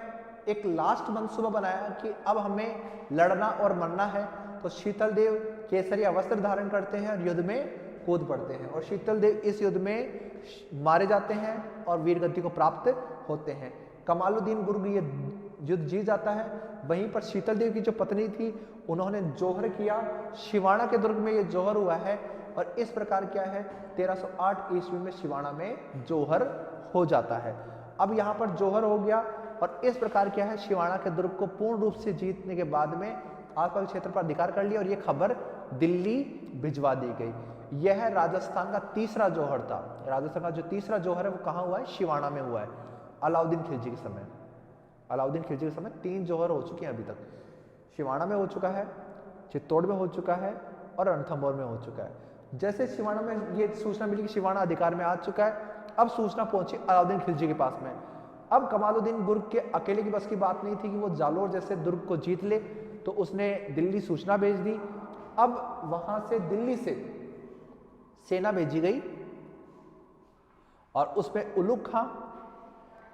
S1: एक लास्ट मंसूबा बनाया कि अब हमें लड़ना और मरना है। तो शीतल देव केसरिया वस्त्र धारण करते हैं और युद्ध में कूद पड़ते हैं और शीतल देव इस युद्ध में मारे जाते हैं और वीरगति को प्राप्त होते हैं। कमालुद्दीन गुर्ग ये युद्ध जीत जाता है। वहीं पर शीतल देव की जो पत्नी थी उन्होंने जोहर किया। शिवाना के दुर्ग में ये जोहर हुआ है और इस प्रकार क्या है 1308 ईस्वी में शिवाना में जोहर हो जाता है। अब यहाँ पर जोहर हो गया और इस प्रकार क्या है शिवाना के दुर्ग को पूर्ण रूप से जीतने के बाद में आसपास क्षेत्र पर अधिकार कर लिया और ये खबर दिल्ली भिजवा दी गई। यह राजस्थान का तीसरा जोहर था। राजस्थान का जो तीसरा जोहर है वो कहाँ हुआ है? शिवाना में हुआ है। अलाउद्दीन खिलजी के समय 3 जोहर हो चुके हैं अभी तक। शिवाना में हो चुका है, चित्तौड़ में हो चुका है और रणथंभौर में हो चुका है। जैसे शिवाना में ये सूचना मिली कि शिवाना अधिकार में आ चुका है, अब सूचना पहुंची अलाउद्दीन खिलजी के पास में। अब कमालुद्दीन गुर्ग के अकेले की बस की बात नहीं थी कि वो जालोर जैसे दुर्ग को जीत ले, तो उसने दिल्ली सूचना भेज दी। अब वहां से दिल्ली से सेना भेजी गई और उसमें उलुग खां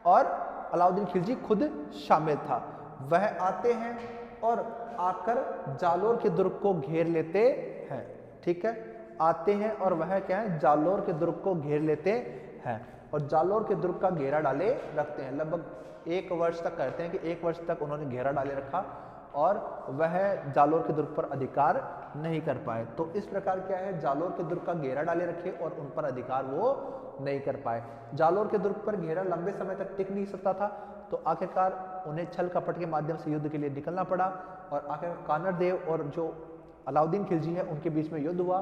S1: और अलाउद्दीन खिलजी खुद शामिल था। वह आते हैं और आकर जालोर के दुर्ग को घेर लेते हैं। ठीक है, आते हैं और वह क्या है जालोर के दुर्ग को घेर लेते हैं। और जालोर के दुर्ग का घेरा डाले रखते हैं। लगभग 1 वर्ष तक कहते हैं कि 1 वर्ष तक उन्होंने घेरा डाले रखा और वह जालोर के दुर्ग पर अधिकार नहीं कर पाए। तो इस प्रकार क्या है, जालोर के दुर्ग का घेरा डाले रखे और उन पर अधिकार वो नहीं कर पाए। जालोर के दुर्ग पर घेरा लंबे समय तक टिक नहीं सकता था, तो आखिरकार उन्हें छल कपट के माध्यम से युद्ध के लिए निकलना पड़ा और आखिर कानड़ देव और जो अलाउद्दीन खिलजी है उनके बीच में युद्ध हुआ।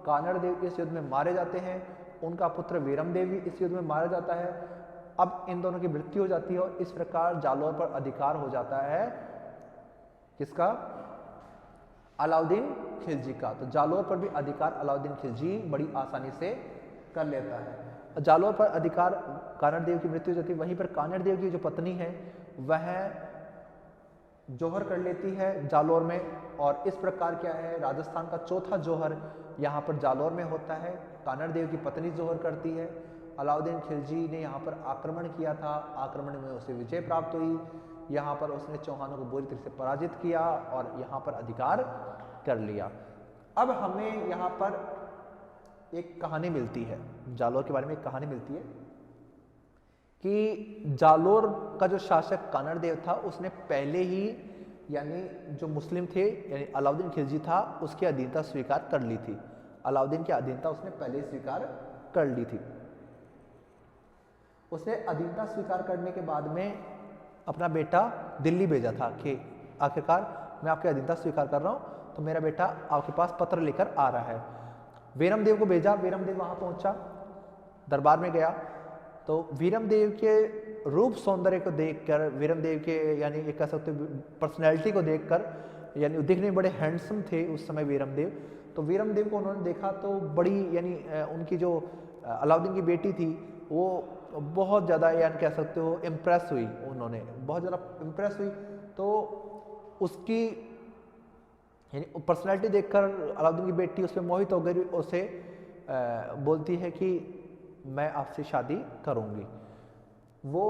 S1: कानड़ देव इस युद्ध में मारे जाते हैं, उनका पुत्र वीरम देव भी इस युद्ध में मारा जाता है। अब इन दोनों की मृत्यु हो जाती है और इस प्रकार जालोर पर अधिकार हो जाता है किसका, अलाउद्दीन खिलजी का। तो जालोर पर भी अधिकार अलाउद्दीन खिलजी बड़ी आसानी से कर लेता है। जालोर पर अधिकार कानड़ देव की मृत्यु हो जाती है। वहीं पर कानड़ देव की जो पत्नी है वह जौहर कर लेती है जालोर में, और इस प्रकार क्या है, राजस्थान का चौथा जौहर यहाँ पर जालोर में होता है। कानड़ देव की पत्नी जौहर करती है। अलाउद्दीन खिलजी ने यहाँ पर आक्रमण किया था, आक्रमण में उसे विजय प्राप्त हुई। यहाँ पर उसने चौहानों को बुरी तरह से पराजित किया और यहाँ पर अधिकार कर लिया। अब हमें यहाँ पर एक कहानी मिलती है, जालोर के बारे में एक कहानी मिलती है कि जालोर का जो शासक कानड़ देव था उसने पहले ही यानी जो मुस्लिम थे यानी अलाउद्दीन खिलजी था उसकी अधीनता स्वीकार कर ली थी। अलाउद्दीन की अधीनता उसने पहले ही स्वीकार कर ली थी। उसने अधीनता स्वीकार करने के बाद में अपना बेटा दिल्ली भेजा था कि आखिरकार मैं आपकी अधीनता स्वीकार कर रहा हूं, तो मेरा बेटा आपके पास पत्र लेकर आ रहा है। वीरम देव को भेजा, वीरम देव वहां पहुंचा, दरबार में गया, तो वीरम देव के रूप सौंदर्य को देखकर, वीरम देव के यानी एक कह सकते पर्सनैलिटी को देखकर, यानी दिखने में बड़े हैंडसम थे उस समय वीरम देव, तो वीरम देव को उन्होंने देखा तो बड़ी यानी उनकी जो अलाउद्दीन की बेटी थी वो बहुत ज़्यादा यानी कह सकते हो इम्प्रेस हुई, उन्होंने बहुत ज़्यादा इम्प्रेस हुई। तो उसकी यानी पर्सनैलिटी देखकर अलाउद्दीन की बेटी उस पर मोहित हो गई, उसे बोलती है कि मैं आपसे शादी करूंगी। वो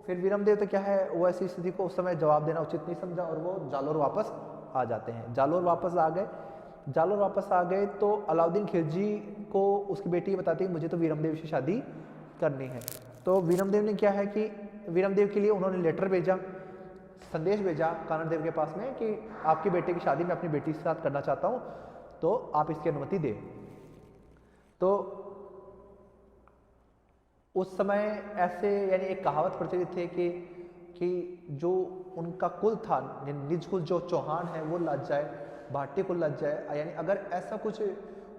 S1: फिर वीरम देव तो क्या है, वो ऐसी स्थिति को उस समय जवाब देना उचित नहीं समझा और वो जालोर वापस आ जाते हैं। जालोर वापस आ गए, जालोर वापस आ गए तो अलाउद्दीन खिलजी को उसकी बेटी बताती है मुझे तो वीरम देव से शादी करनी है। तो वीरम देव ने क्या है कि वीरम देव के लिए उन्होंने लेटर भेजा, संदेश भेजा कानड़ देव के पास में कि आपकी बेटे की शादी मैं अपनी बेटी के साथ करना चाहता हूं, तो आप इसकी अनुमति दें। तो उस समय ऐसे यानी एक कहावत प्रचलित थे कि जो उनका कुल था, निज कुल जो चौहान है वो लज जाए, भाटी कुल लज जाए, यानी अगर ऐसा कुछ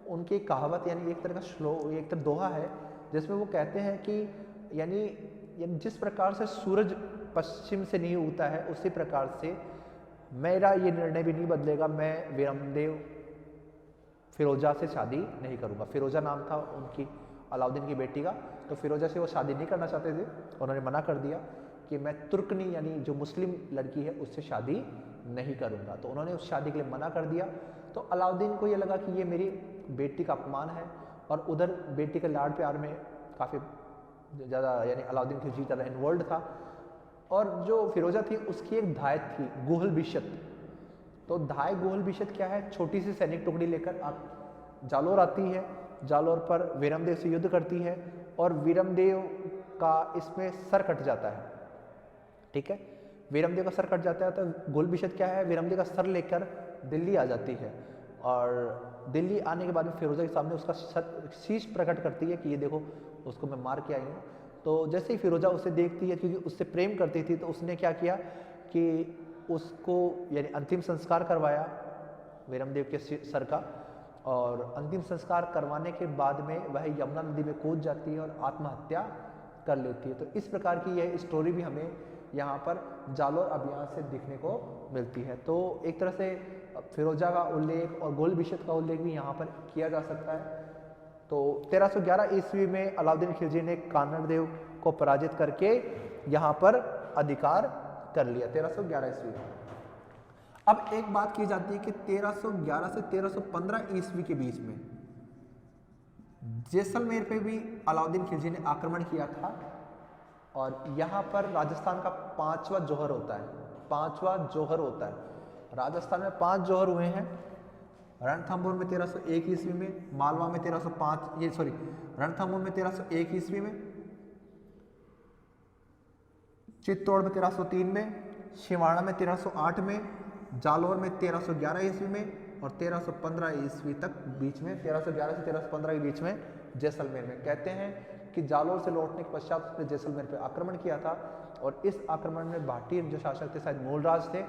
S1: उनकी कहावत यानी एक तरह का श्लोक, एक तरह दोहा है जिसमें वो कहते हैं कि यानी जिस प्रकार से सूरज पश्चिम से नहीं उगता है उसी प्रकार से मेरा ये निर्णय भी नहीं बदलेगा, मैं वीरमदेव फिरोजा से शादी नहीं करूँगा। फिरोजा नाम था उनकी अलाउद्दीन की बेटी का, तो फिरोजा से वो शादी नहीं करना चाहते थे, उन्होंने मना कर दिया कि मैं तुर्कनी यानी जो मुस्लिम लड़की है उससे शादी नहीं करूँगा। तो उन्होंने उस शादी के लिए मना कर दिया। तो अलाउद्दीन को ये लगा कि ये मेरी बेटी का अपमान है, और उधर बेटी के लाड प्यार में काफ़ी ज़्यादा यानी अलाउद्दीन खिलजी ज़्यादा इन्वॉल्व था। और जो फिरोजा थी उसकी एक धाय थी गोहल बिशत। तो धाय गोहल बिशत क्या है, छोटी सी सैनिक टुकड़ी लेकर आप जालोर आती है, जालोर पर वीरमदेव से युद्ध करती है और वीरमदेव का इसमें सर कट जाता है। ठीक है, वीरमदेव का सर कट जाता है तो गोहल बिशत क्या है, वीरमदेव का सर लेकर दिल्ली आ जाती है, और दिल्ली आने के बाद में फिरोजा के सामने उसका शीश प्रकट करती है कि ये देखो उसको मैं मार के आई हूँ। तो जैसे ही फिरोजा उसे देखती है, क्योंकि उससे प्रेम करती थी, तो उसने क्या किया कि उसको यानी अंतिम संस्कार करवाया वीरमदेव के सर का, और अंतिम संस्कार करवाने के बाद में वह यमुना नदी में कूद जाती है और आत्महत्या कर लेती है। तो इस प्रकार की यह स्टोरी भी हमें यहाँ पर जालोर अभियान से देखने को मिलती है। तो एक तरह से फिरोजा का उल्लेख और गोहल बिशत का उल्लेख भी यहाँ पर किया जा सकता है। तो 1311 ईस्वी में अलाउद्दीन खिलजी ने कानड़ देव को पराजित करके यहाँ पर अधिकार कर लिया, 1311 ईस्वी में। अब एक बात की जाती है कि 1311 से 1315 ईस्वी के बीच में जैसलमेर पे भी अलाउद्दीन खिलजी ने आक्रमण किया था, और यहाँ पर राजस्थान का 5वां जौहर होता है। 5वां जौहर होता है राजस्थान में, 5 जौहर हुए हैं। रणथंभौर में 1301 ईस्वी में, मालवा में 1305 रणथंभौर में 1301 ईस्वी में, चित्तौड़ में 1303 में, शिवाड़ा में 1308 में, जालोर में 1311 ईस्वी में और 1315 ईस्वी तक बीच में, 1311 से 1315 के बीच में जैसलमेर में। कहते हैं कि जालोर से लौटने के पश्चात उसने जैसलमेर पर आक्रमण किया था और इस आक्रमण में भाटी जो शासक थे, शायद मूलराज थे,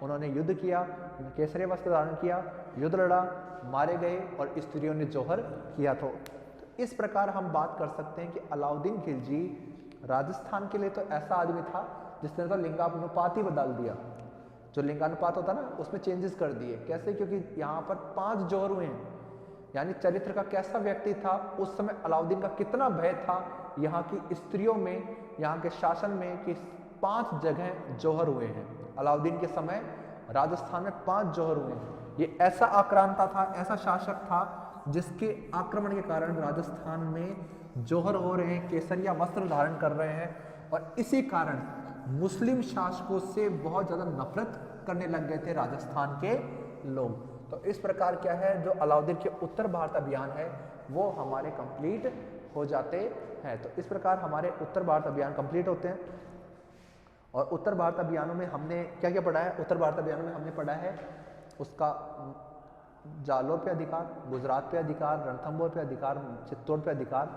S1: उन्होंने युद्ध किया, केसरिया वस्त्र धारण किया, युद्ध लड़ा, मारे गए और स्त्रियों ने जौहर किया। तो इस प्रकार हम बात कर सकते हैं कि अलाउद्दीन खिलजी राजस्थान के लिए तो ऐसा आदमी था जिसने तो लिंगानुपात ही बदल दिया। जो लिंगानुपात होता ना उसमें चेंजेस कर दिए। कैसे? क्योंकि यहाँ पर 5 जौहर हुए हैं, यानी चरित्र का कैसा व्यक्ति था, उस समय अलाउद्दीन का कितना भय था यहाँ की स्त्रियों में, यहाँ के शासन में, कि 5 जगह जौहर हुए हैं। अलाउद्दीन के समय राजस्थान में 5 जौहर हुए हैं। ये ऐसा आक्रांता था, ऐसा शासक था जिसके आक्रमण के कारण राजस्थान में जौहर हो रहे हैं, केसरिया वस्त्र धारण कर रहे हैं और इसी कारण मुस्लिम शासकों से बहुत ज़्यादा नफरत करने लग गए थे राजस्थान के लोग। तो इस प्रकार क्या है, जो अलाउद्दीन के उत्तर भारत अभियान है वो हमारे कंप्लीट हो जाते हैं। तो इस प्रकार हमारे उत्तर भारत अभियान कंप्लीट होते हैं। और उत्तर भारत अभियानों में हमने क्या क्या पढ़ा है? उत्तर भारत अभियानों में हमने पढ़ा है उसका जालोर पे अधिकार, गुजरात पे अधिकार, रणथंभौर पे अधिकार, चित्तौड़ पे अधिकार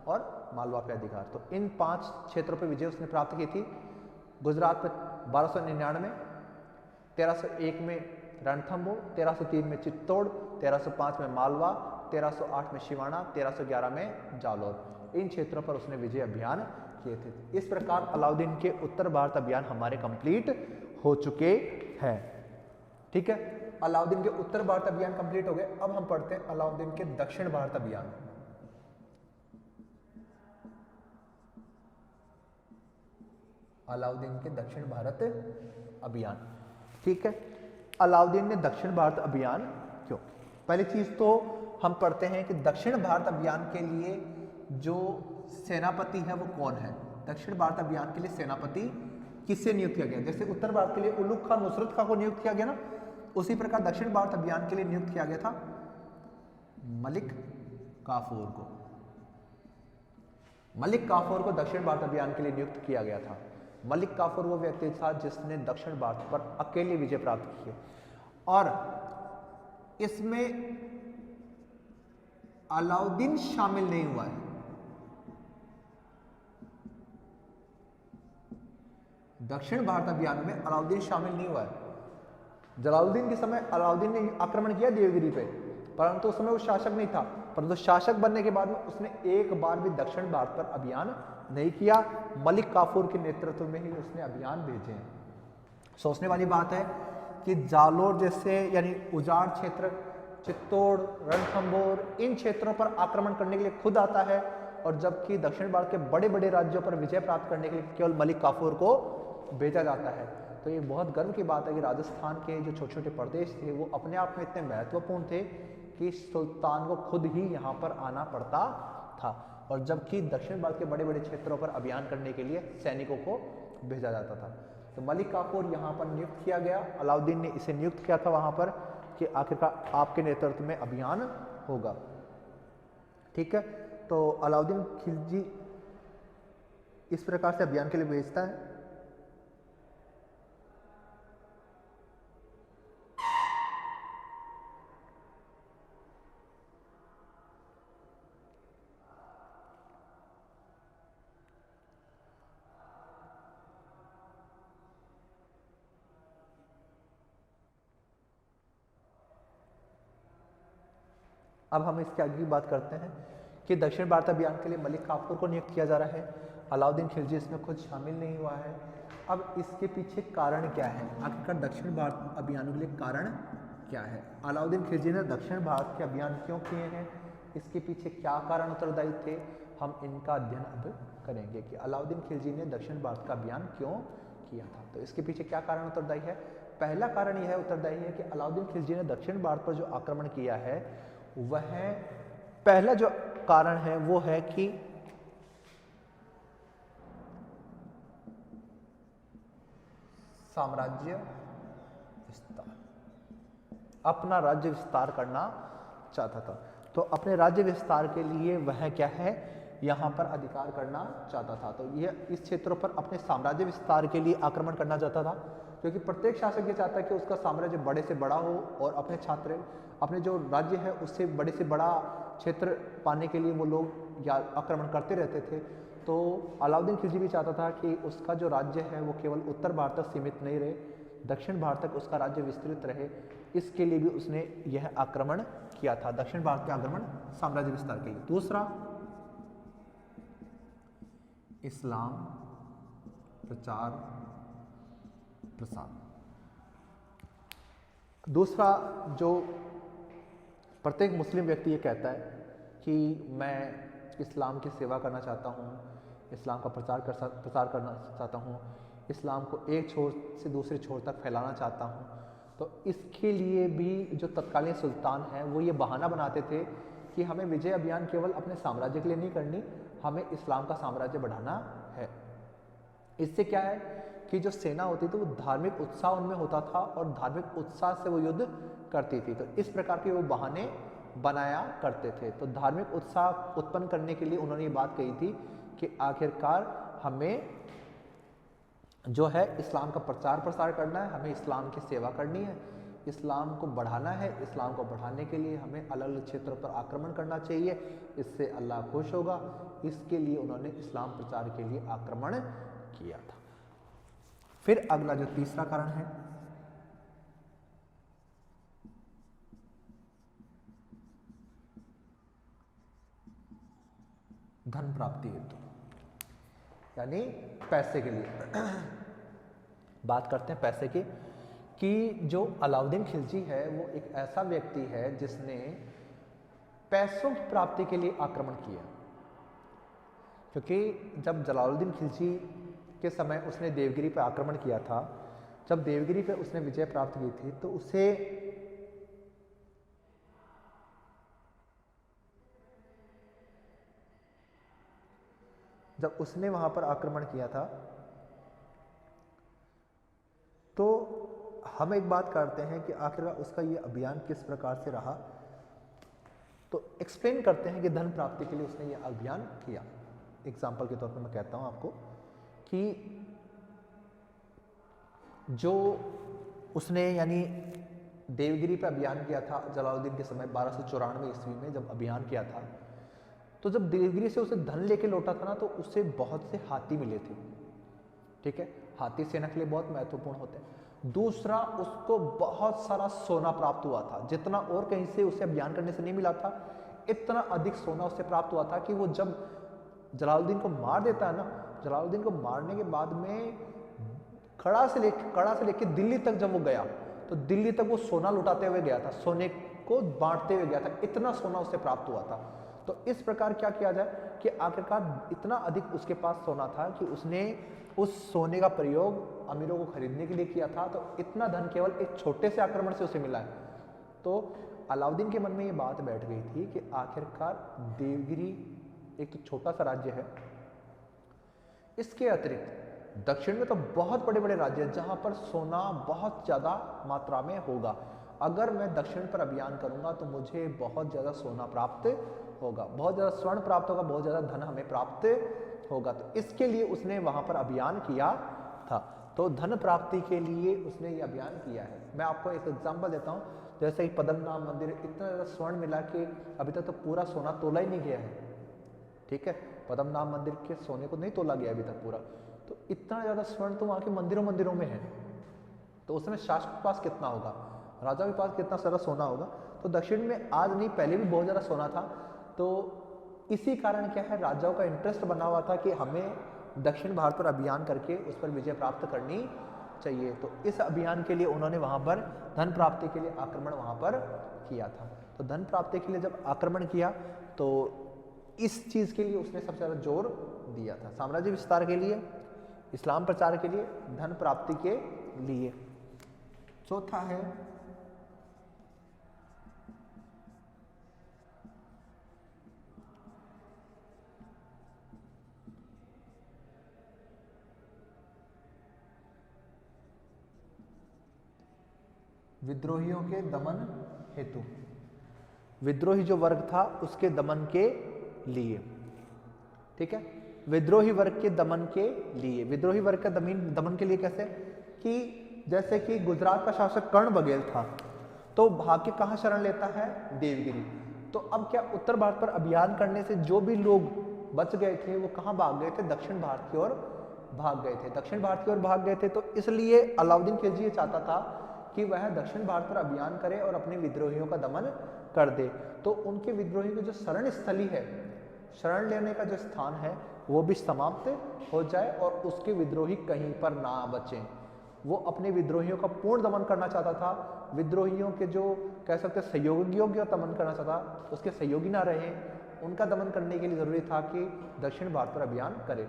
S1: और मालवा पे अधिकार। तो इन 5 क्षेत्रों पे विजय उसने प्राप्त की थी। गुजरात पे 1299, 1301 में रणथंभौर, 1303 में चित्तौड़, 1305 में मालवा, 1308 में शिवाड़ा, 1311 में जालोर। इन क्षेत्रों पर उसने विजय अभियान किए थे। इस प्रकार अलाउद्दीन के उत्तर भारत अभियान हमारे कंप्लीट हो चुके हैं। ठीक है, अलाउद्दीन के उत्तर भारत अभियान कंप्लीट हो गए। अब हम पढ़ते हैं अलाउद्दीन के दक्षिण भारत अभियान। अलाउद्दीन के दक्षिण भारत अभियान। ठीक है, अलाउद्दीन ने दक्षिण भारत अभियान क्यों? पहली चीज तो हम पढ़ते हैं कि दक्षिण भारत अभियान के लिए जो सेनापति है वो कौन है। दक्षिण भारत अभियान के लिए सेनापति किससे नियुक्त किया गया? जैसे उत्तर भारत के लिए उलुग खान नुसरत खां को नियुक्त किया गया ना, उसी प्रकार दक्षिण भारत अभियान के लिए नियुक्त किया गया था मलिक काफूर को। मलिक काफूर को दक्षिण भारत अभियान के लिए नियुक्त किया गया था। मलिक काफूर वो व्यक्ति था जिसने दक्षिण भारत पर अकेले विजय प्राप्त की और इसमें अलाउद्दीन शामिल नहीं हुआ है। दक्षिण भारत अभियान में अलाउद्दीन शामिल नहीं हुआ है। जलालुद्दीन के समय अलाउद्दीन ने आक्रमण किया देवगिरी पे, परंतु उस समय वो शासक नहीं था। परंतु शासक बनने के बाद में उसने एक बार भी दक्षिण भारत पर अभियान नहीं किया। मलिक काफूर के नेतृत्व में ही उसने अभियान भेजे हैं। सोचने वाली बात है कि जालोर जैसे यानी उजाड़ क्षेत्र, चित्तौड़, रणथंभौर, इन क्षेत्रों पर आक्रमण करने के लिए खुद आता है और जबकि दक्षिण भारत के बड़े बड़े राज्यों पर विजय प्राप्त करने के लिए केवल मलिक काफूर को भेजा जाता है। तो ये बहुत गर्व की बात है कि राजस्थान के जो छोटे छोटे प्रदेश थे वो अपने आप में इतने महत्वपूर्ण थे कि सुल्तान को खुद ही यहाँ पर आना पड़ता था और जबकि दक्षिण भारत के बड़े बड़े क्षेत्रों पर अभियान करने के लिए सैनिकों को भेजा जाता था। तो मलिक काफूर यहाँ पर नियुक्त किया गया। अलाउद्दीन ने इसे नियुक्त किया था वहाँ पर कि आखिरकार आपके नेतृत्व में अभियान होगा। ठीक है, तो अलाउद्दीन खिलजी इस प्रकार से अभियान के लिए भेजता है। अब हम इसके आगे की बात करते हैं कि दक्षिण भारत अभियान के लिए मलिक काफूर को नियुक्त किया जा रहा है। अलाउद्दीन खिलजी इसमें खुद शामिल नहीं हुआ है। अब इसके पीछे कारण क्या है? आखिरकार दक्षिण भारत अभियान के लिए कारण क्या है? अलाउद्दीन खिलजी ने दक्षिण भारत के अभियान क्यों किए हैं? इसके पीछे क्या कारण उत्तरदायी थे? हम इनका अध्ययन अब करेंगे कि अलाउद्दीन खिलजी ने दक्षिण भारत का अभियान क्यों किया था। तो इसके पीछे क्या कारण उत्तरदायी है? पहला कारण यह उत्तरदायी है कि अलाउद्दीन खिलजी ने दक्षिण भारत पर जो आक्रमण किया है वह पहला जो कारण है वो है कि साम्राज्य विस्तार, अपना राज्य विस्तार करना चाहता था। तो अपने राज्य विस्तार के लिए वह क्या है यहाँ पर अधिकार करना चाहता था। तो यह इस क्षेत्रों पर अपने साम्राज्य विस्तार के लिए आक्रमण करना चाहता था, क्योंकि प्रत्येक शासक ये चाहता है कि उसका साम्राज्य बड़े से बड़ा हो और अपने जो राज्य है उससे बड़े से बड़ा क्षेत्र पाने के लिए वो लोग या आक्रमण करते रहते थे। तो अलाउद्दीन खिलजी भी चाहता था कि उसका जो राज्य है वो केवल उत्तर भारत तक सीमित नहीं रहे, दक्षिण भारत तक उसका राज्य विस्तृत रहे। इसके लिए भी उसने यह आक्रमण किया था, दक्षिण भारत के आक्रमण साम्राज्य विस्तार के लिए। दूसरा, इस्लाम प्रचार प्रसार। दूसरा, जो प्रत्येक मुस्लिम व्यक्ति ये कहता है कि मैं इस्लाम की सेवा करना चाहता हूँ, इस्लाम का प्रसार करना चाहता हूँ, इस्लाम को एक छोर से दूसरे छोर तक फैलाना चाहता हूँ। तो इसके लिए भी जो तत्कालीन सुल्तान हैं वो ये बहाना बनाते थे कि हमें विजय अभियान केवल अपने साम्राज्य के लिए नहीं करनी, हमें इस्लाम का साम्राज्य बढ़ाना है। इससे क्या है कि जो सेना होती थी वो धार्मिक उत्साह उनमें होता था और धार्मिक उत्साह से वो युद्ध करती थी। तो इस प्रकार के वो बहाने बनाया करते थे। तो धार्मिक उत्साह उत्पन्न करने के लिए उन्होंने ये बात कही थी कि आखिरकार हमें जो है इस्लाम का प्रचार प्रसार करना है, हमें इस्लाम की सेवा करनी है, इस्लाम को बढ़ाना है। इस्लाम को बढ़ाने के लिए हमें अलग अलग क्षेत्रों पर आक्रमण करना चाहिए, इससे अल्लाह खुश होगा। इसके लिए उन्होंने इस्लाम प्रचार के लिए आक्रमण किया था। फिर अगला जो तीसरा कारण है, धन प्राप्ति हेतु, यानी पैसे के लिए। बात करते हैं पैसे की, कि जो अलाउद्दीन खिलजी है वो एक ऐसा व्यक्ति है जिसने पैसों की प्राप्ति के लिए आक्रमण किया। क्योंकि जब जलालुद्दीन खिलजी के समय उसने देवगिरी पर आक्रमण किया था, जब देवगिरी पर उसने विजय प्राप्त की थी, तो उसे जब उसने वहां पर आक्रमण किया था, तो हम एक बात करते हैं कि आखिरकार उसका ये अभियान किस प्रकार से रहा। तो एक्सप्लेन करते हैं कि धन प्राप्ति के लिए उसने ये अभियान किया। एग्जाम्पल के तौर पर मैं कहता हूं आपको कि जो उसने यानी देवगिरी पर अभियान किया था जलालुद्दीन के समय 1294 ईस्वी में जब अभियान किया था, तो जब देवगिरी से उसे धन लेके लौटा था ना, तो उससे बहुत से हाथी मिले थे। ठीक है, हाथी सेना के लिए बहुत महत्वपूर्ण होते हैं। दूसरा, उसको बहुत सारा सोना प्राप्त हुआ था, जितना और कहीं से उसे अभियान करने से नहीं मिला था, इतना अधिक सोना उससे प्राप्त हुआ था कि वो जब जलालुद्दीन को मार देता है ना, जलालुद्दीन को मारने के बाद में कड़ा से लेके दिल्ली तक जब वो गया, तो दिल्ली तक वो सोना लुटाते हुए गया था, सोने को बांटते हुए गया था, इतना सोना उससे प्राप्त हुआ था। तो इस प्रकार क्या किया जाए कि आखिरकार इतना अधिक उसके पास सोना था कि उसने उस सोने का प्रयोग अमीरों को खरीदने के लिए किया था। तो इतना धन केवल एक छोटे से आक्रमण से उसे मिला है। तो अलाउद्दीन के मन में ये बात बैठ गई थी कि आखिरकार देवगिरी एक तो छोटा सा राज्य है, इसके अतिरिक्त दक्षिण में तो बहुत बड़े बड़े राज्य हैं जहां पर सोना बहुत ज्यादा मात्रा में होगा। अगर मैं दक्षिण पर अभियान करूंगा तो मुझे बहुत ज्यादा सोना प्राप्त होगा, बहुत ज्यादा स्वर्ण प्राप्त होगा, बहुत ज्यादा धन हमें प्राप्त होगा। तो इसके लिए उसने वहां पर अभियान किया था। तो धन प्राप्ति के लिए उसने ये अभियान किया है। मैं आपको एक एग्जांपल देता हूं, जैसे कि पद्मनाभ मंदिर, इतना ज्यादा स्वर्ण मिला कि अभी तक तो पूरा सोना तोला ही नहीं गया है। ठीक है, पद्मनाभ मंदिर के सोने को नहीं तोला गया अभी तक पूरा। तो इतना ज्यादा स्वर्ण तो वहां के मंदिरों में है। तो उस समय शासक के पास कितना होगा, राजा के पास कितना सारा सोना होगा। तो दक्षिण में आज नहीं, पहले भी बहुत ज्यादा सोना था। तो इसी कारण क्या है, राजाओं का इंटरेस्ट बना हुआ था कि हमें दक्षिण भारत पर अभियान करके उस पर विजय प्राप्त करनी चाहिए। तो इस अभियान के लिए उन्होंने वहां पर धन प्राप्ति के लिए आक्रमण वहां पर किया था। तो धन प्राप्ति के लिए जब आक्रमण किया तो इस चीज के लिए उसने सबसे ज्यादा जोर दिया था, साम्राज्य विस्तार के लिए, इस्लाम प्रचार के लिए, धन प्राप्ति के लिए। चौथा है विद्रोहियों के दमन हेतु, विद्रोही जो वर्ग था उसके दमन के लिए। ठीक है। विद्रोही वर्ग के दमन के लिए, विद्रोही वर्ग का दमन के लिए कैसे कि जैसे कि गुजरात का शासक कर्ण बघेल था, तो भाग्य कहाँ शरण लेता है, देवगिरी। तो अब क्या उत्तर भारत पर अभियान करने से जो भी लोग बच गए थे वो कहाँ भाग गए थे, दक्षिण भारत की ओर भाग गए थे, दक्षिण भारत की ओर भाग गए थे। तो इसलिए अलाउद्दीन खिलजी ये चाहता था कि वह दक्षिण भारत पर अभियान करे और अपने विद्रोहियों का दमन कर दे। तो उनके विद्रोहियों की जो शरण स्थली है, शरण लेने का जो स्थान है, वो भी समाप्त हो जाए और उसके विद्रोही कहीं पर ना बचें। वो अपने विद्रोहियों का पूर्ण दमन करना चाहता था। विद्रोहियों के जो कह सकते हैं सहयोगियों का दमन करना चाहता, उसके सहयोगी ना रहे, उनका दमन करने के लिए जरूरी था कि दक्षिण भारत पर अभियान करे।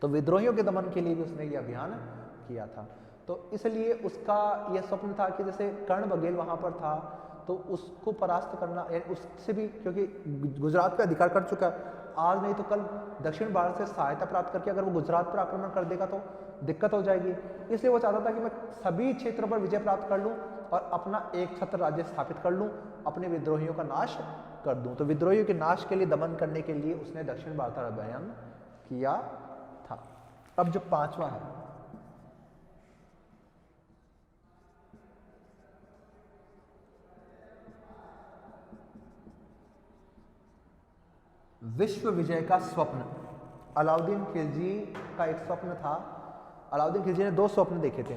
S1: तो विद्रोहियों के दमन के लिए भी उसने ये अभियान किया था। तो इसलिए उसका यह स्वप्न था कि जैसे कर्ण बघेल वहां पर था तो उसको परास्त करना, यानी उससे भी, क्योंकि गुजरात पे अधिकार कर चुका है, आज नहीं तो कल दक्षिण भारत से सहायता प्राप्त करके अगर वो गुजरात पर आक्रमण कर देगा तो दिक्कत हो जाएगी। इसलिए वो चाहता था कि मैं सभी क्षेत्रों पर विजय प्राप्त कर लूं और अपना एक छत्र राज्य स्थापित कर लूं, अपने विद्रोहियों का नाश कर दूं। तो विद्रोहियों के नाश के लिए, दमन करने के लिए उसने दक्षिण भारत पर अभियान किया था। अब जो पांचवा है, विश्व विजय का स्वप्न। अलाउद्दीन खिलजी का एक स्वप्न था। अलाउद्दीन खिलजी ने दो स्वप्न देखे थे।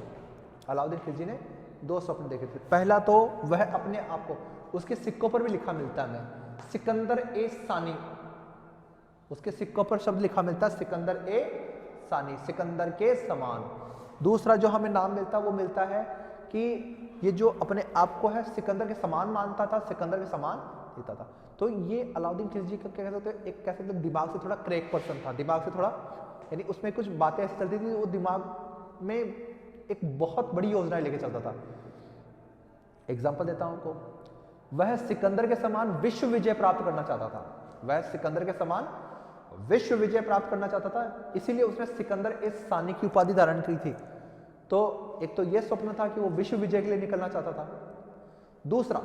S1: अलाउद्दीन खिलजी ने दो स्वप्न देखे थे। पहला तो वह अपने आप को, उसके सिक्कों पर भी लिखा मिलता है, सिकंदर ए सानी, उसके सिक्कों पर शब्द लिखा मिलता है सिकंदर ए सानी, सिकंदर के समान। दूसरा जो हमें नाम मिलता है वो मिलता है कि ये जो अपने आप को है सिकंदर के समान मानता था, सिकंदर के समान जीता था। तो ये अलाउद्दीन खिलजी का क्या कहते हैं, एक कह सकते हैं दिमाग से थोड़ा क्रैक पर्सन था, दिमाग से थोड़ा, यानी उसमें कुछ बातें ऐसी चलती थी, वो दिमाग में एक बहुत बड़ी योजना लेके चलता था। एग्जाम्पल देता हूं आपको, वह सिकंदर के समान विश्व विजय प्राप्त करना चाहता था, वह सिकंदर के समान विश्व विजय प्राप्त करना चाहता था, इसीलिए उसने सिकंदर इस सानी की उपाधि धारण की थी। तो एक तो यह स्वप्न था कि वो विश्व विजय के लिए निकलना चाहता था। दूसरा,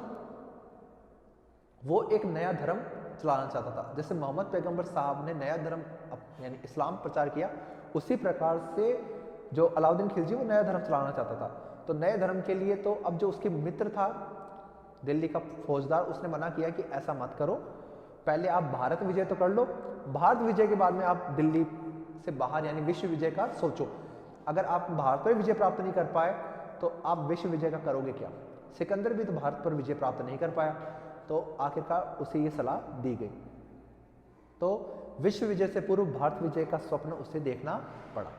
S1: वो एक नया धर्म चलाना चाहता था। जैसे मोहम्मद पैगंबर साहब ने नया धर्म यानी इस्लाम प्रचार किया, उसी प्रकार से जो अलाउद्दीन खिलजी वो नया धर्म चलाना चाहता था। तो नए धर्म के लिए तो अब जो उसके मित्र था दिल्ली का फौजदार, उसने मना किया कि ऐसा मत करो, पहले आप भारत विजय तो कर लो, भारत विजय के बाद में आप दिल्ली से बाहर यानी विश्व विजय का सोचो। अगर आप भारत पर विजय प्राप्त नहीं कर पाए तो आप विश्व विजय का करोगे क्या। सिकंदर भी तो भारत पर विजय प्राप्त नहीं कर पाया, तो आखिरकार उसे ये सलाह दी गई। तो विश्व विजय से पूर्व भारत विजय का स्वप्न उसे देखना पड़ा।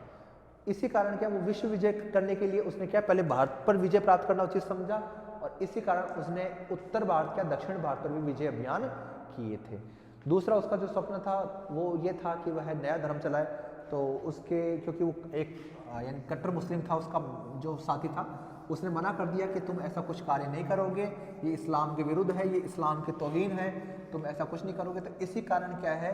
S1: इसी कारण क्या, वो विश्व विजय करने के लिए उसने क्या, पहले भारत पर विजय प्राप्त करना उचित समझा, और इसी कारण उसने उत्तर भारत या दक्षिण भारत पर भी विजय अभियान किए थे। दूसरा उसका जो स्वप्न था वो ये था कि वह नया धर्म चलाए। तो उसके, क्योंकि वो एक यानी कट्टर मुस्लिम था, उसका जो साथी था उसने मना कर दिया कि तुम ऐसा कुछ कार्य नहीं करोगे, ये इस्लाम के विरुद्ध है, ये इस्लाम की तौहीन है, तुम ऐसा कुछ नहीं करोगे। तो इसी कारण क्या है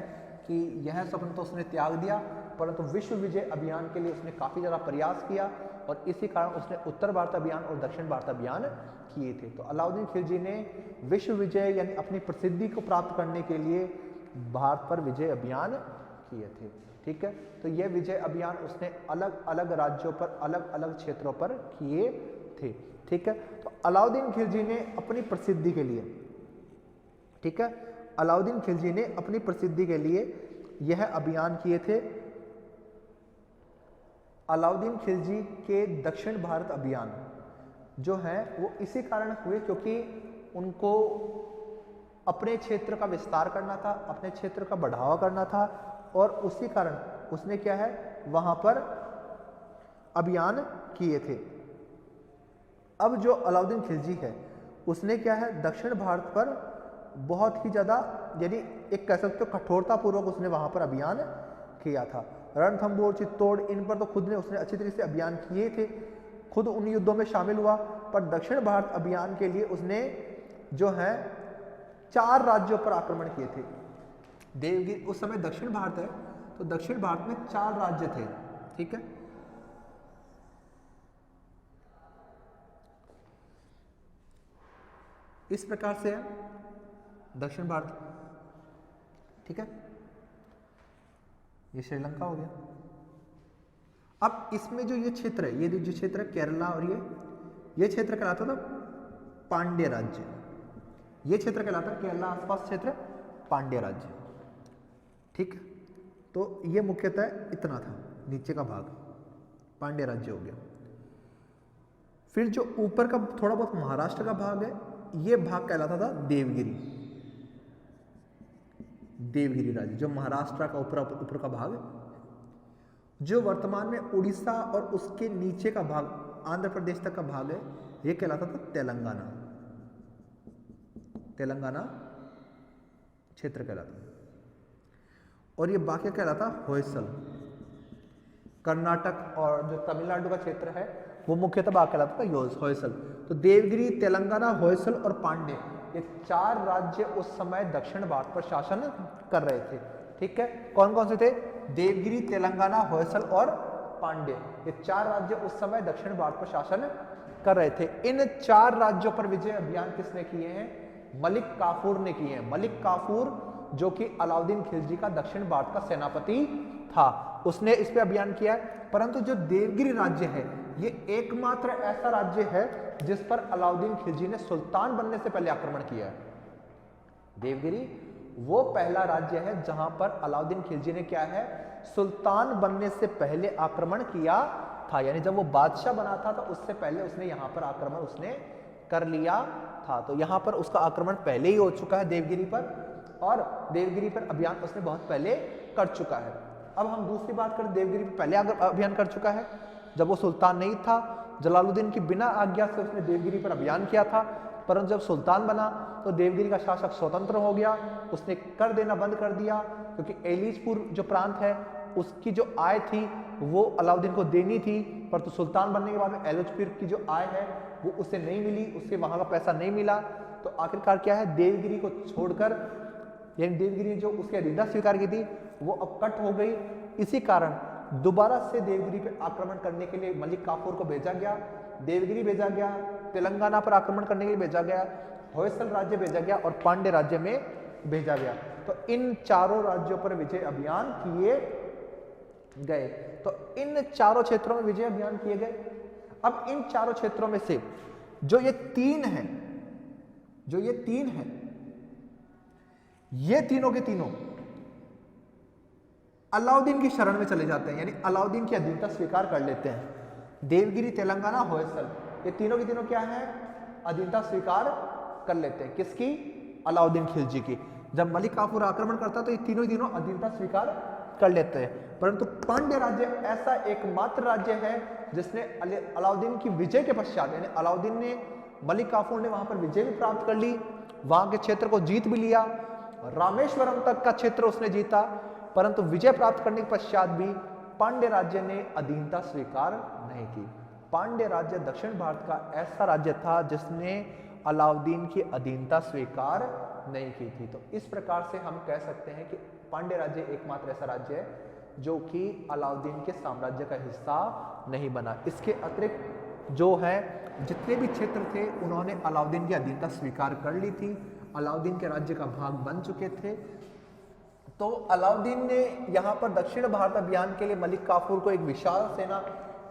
S1: कि यह स्वप्न तो उसने त्याग दिया, परंतु विश्व विजय अभियान के लिए उसने काफ़ी ज़्यादा प्रयास किया, और इसी कारण उसने उत्तर भारत अभियान और दक्षिण भारत अभियान किए थे। तो अलाउद्दीन खिलजी ने विश्व विजय यानी अपनी प्रसिद्धि को प्राप्त करने के लिए भारत पर विजय अभियान किए थे। ठीक है, तो यह विजय अभियान उसने अलग अलग राज्यों पर, अलग अलग क्षेत्रों पर किए थे। ठीक है, तो अलाउद्दीन खिलजी ने अपनी प्रसिद्धि के लिए, ठीक है, अलाउद्दीन खिलजी ने अपनी प्रसिद्धि के लिए यह अभियान किए थे। अलाउद्दीन खिलजी के दक्षिण भारत अभियान जो है वो इसी कारण हुए क्योंकि उनको अपने क्षेत्र का विस्तार करना था, अपने क्षेत्र का बढ़ावा करना था, और उसी कारण उसने क्या है वहां पर अभियान किए थे। अब जो अलाउद्दीन खिलजी है उसने क्या है दक्षिण भारत पर बहुत ही ज़्यादा, यानी एक कह सकते हो कठोरता पूर्वक उसने वहां पर अभियान किया था। रणथंबोर, चित्तौड़, इन पर तो खुद ने उसने अच्छी तरीके से अभियान किए थे, खुद उन युद्धों में शामिल हुआ। पर दक्षिण भारत अभियान के लिए उसने जो है 4 राज्यों पर आक्रमण किए थे। देवगिरी, उस समय दक्षिण भारत है तो दक्षिण भारत में 4 राज्य थे। ठीक है, इस प्रकार से है दक्षिण भारत। ठीक है, ये श्रीलंका हो गया। अब इसमें जो ये क्षेत्र है, ये जो क्षेत्र है केरला और ये क्षेत्र कहलाता था पांड्य राज्य। ये क्षेत्र कहलाता है केरला आसपास क्षेत्र पांड्य राज्य। ठीक, तो ये मुख्यतः इतना था, नीचे का भाग पांड्य राज्य हो गया। फिर जो ऊपर का थोड़ा बहुत महाराष्ट्र का भाग है, ये भाग कहलाता था देवगिरी। देवगिरी राज्य जो महाराष्ट्र का ऊपर का भाग है, जो वर्तमान में उड़ीसा और उसके नीचे का भाग आंध्र प्रदेश तक का भाग है, ये कहलाता था तेलंगाना। तेलंगाना क्षेत्र कहलाता। और ये बाकी कहलाता होयसल। कर्नाटक और जो तमिलनाडु का क्षेत्र है वो मुख्यतः भाग कहलाता था होयसल। तो देवगिरी, तेलंगाना, होयसल और पांड्य, ये 4 राज्य उस समय दक्षिण भारत पर शासन कर रहे थे। ठीक है, कौन कौन से थे? देवगिरी, तेलंगाना, होयसल और पांड्य, ये 4 राज्य उस समय दक्षिण भारत पर शासन कर रहे थे। इन 4 राज्यों पर विजय अभियान किसने किए हैं? मलिक काफूर ने किए हैं। मलिक काफूर जो कि अलाउद्दीन खिलजी का दक्षिण भारत का सेनापति था, उसने इस पे अभियान किया है। परंतु जो देवगिरी राज्य है, ये एकमात्र ऐसा राज्य है जिस पर अलाउद्दीन खिलजी ने सुल्तान बनने से पहले आक्रमण किया है। देवगिरी वो पहला राज्य है जहां पर अलाउद्दीन खिलजी ने क्या है, सुल्तान बनने से पहले आक्रमण किया था। यानी जब वो बादशाह बना था तो उससे पहले उसने यहां पर आक्रमण उसने कर लिया था। तो यहां पर उसका आक्रमण पहले ही हो चुका है देवगिरी पर, और देवगिरी पर अभियान उसने बहुत पहले कर चुका है। अब हम दूसरी बात करें, देवगिरी पर पहले अभियान कर चुका है जब वो सुल्तान नहीं था। जलालुद्दीन की बिना आज्ञा से उसने देवगिरी पर अभियान किया था, परंतु जब सुल्तान बना तो देवगिरी का शासक स्वतंत्र हो गया, उसने कर देना बंद कर दिया, क्योंकि एलिजपुर जो प्रांत है उसकी जो आय थी वो अलाउद्दीन को देनी थी, परंतु सुल्तान बनने के बाद में एलिजपुर की जो आय है वो उसे नहीं मिली, उससे वहां का पैसा नहीं मिला। तो आखिरकार क्या है, देवगिरी को छोड़कर, यानी देवगिरी जो उसकी अधीनता स्वीकार की थी वो अब कट हो गई। इसी कारण दोबारा से देवगिरी पे आक्रमण करने के लिए मलिक काफूर को भेजा गया, देवगिरी भेजा गया, तेलंगाना पर आक्रमण करने के लिए भेजा गया, होयसल राज्य भेजा गया और पांड्य राज्य में भेजा गया। तो इन 4 राज्यों पर विजय अभियान किए गए। तो इन 4 क्षेत्रों में विजय अभियान किए गए। अब इन 4 क्षेत्रों में से जो ये 3 हैं, ये तीनों के तीनों अलाउद्दीन की शरण में चले जाते हैं, यानी अलाउद्दीन की अधीनता स्वीकार कर लेते हैं। देवगिरी, तेलंगाना, होयसल, ये तीनों के तीनों क्या है, अधीनता स्वीकार कर लेते हैं। किसकी? अलाउद्दीन खिलजी की। जब मलिक काफूर आक्रमण करता तो ये तीनों अधीनता स्वीकार कर लेते हैं। परंतु पांड्य राज्य ऐसा एकमात्र राज्य है जिसने अलाउद्दीन की विजय के पश्चात, यानी अलाउद्दीन ने, मलिक काफूर ने वहां पर विजय भी प्राप्त कर ली, वहां के क्षेत्र को जीत भी लिया, रामेश्वरम तक का क्षेत्र उसने जीता, परंतु विजय प्राप्त करने के पश्चात भी पांड्य राज्य ने अधीनता स्वीकार नहीं की। पांड्य राज्य दक्षिण भारत का ऐसा राज्य था जिसने अलाउद्दीन की अधीनता स्वीकार नहीं की थी। तो इस प्रकार से हम कह सकते हैं कि पांड्य राज्य एकमात्र ऐसा राज्य है जो कि अलाउद्दीन के साम्राज्य का हिस्सा नहीं बना। इसके अतिरिक्त जो है जितने भी क्षेत्र थे उन्होंने अलाउद्दीन की अधीनता स्वीकार कर ली थी, अलाउद्दीन के राज्य का भाग बन चुके थे। तो अलाउद्दीन ने यहाँ पर दक्षिण भारत अभियान के लिए मलिक काफूर को एक विशाल सेना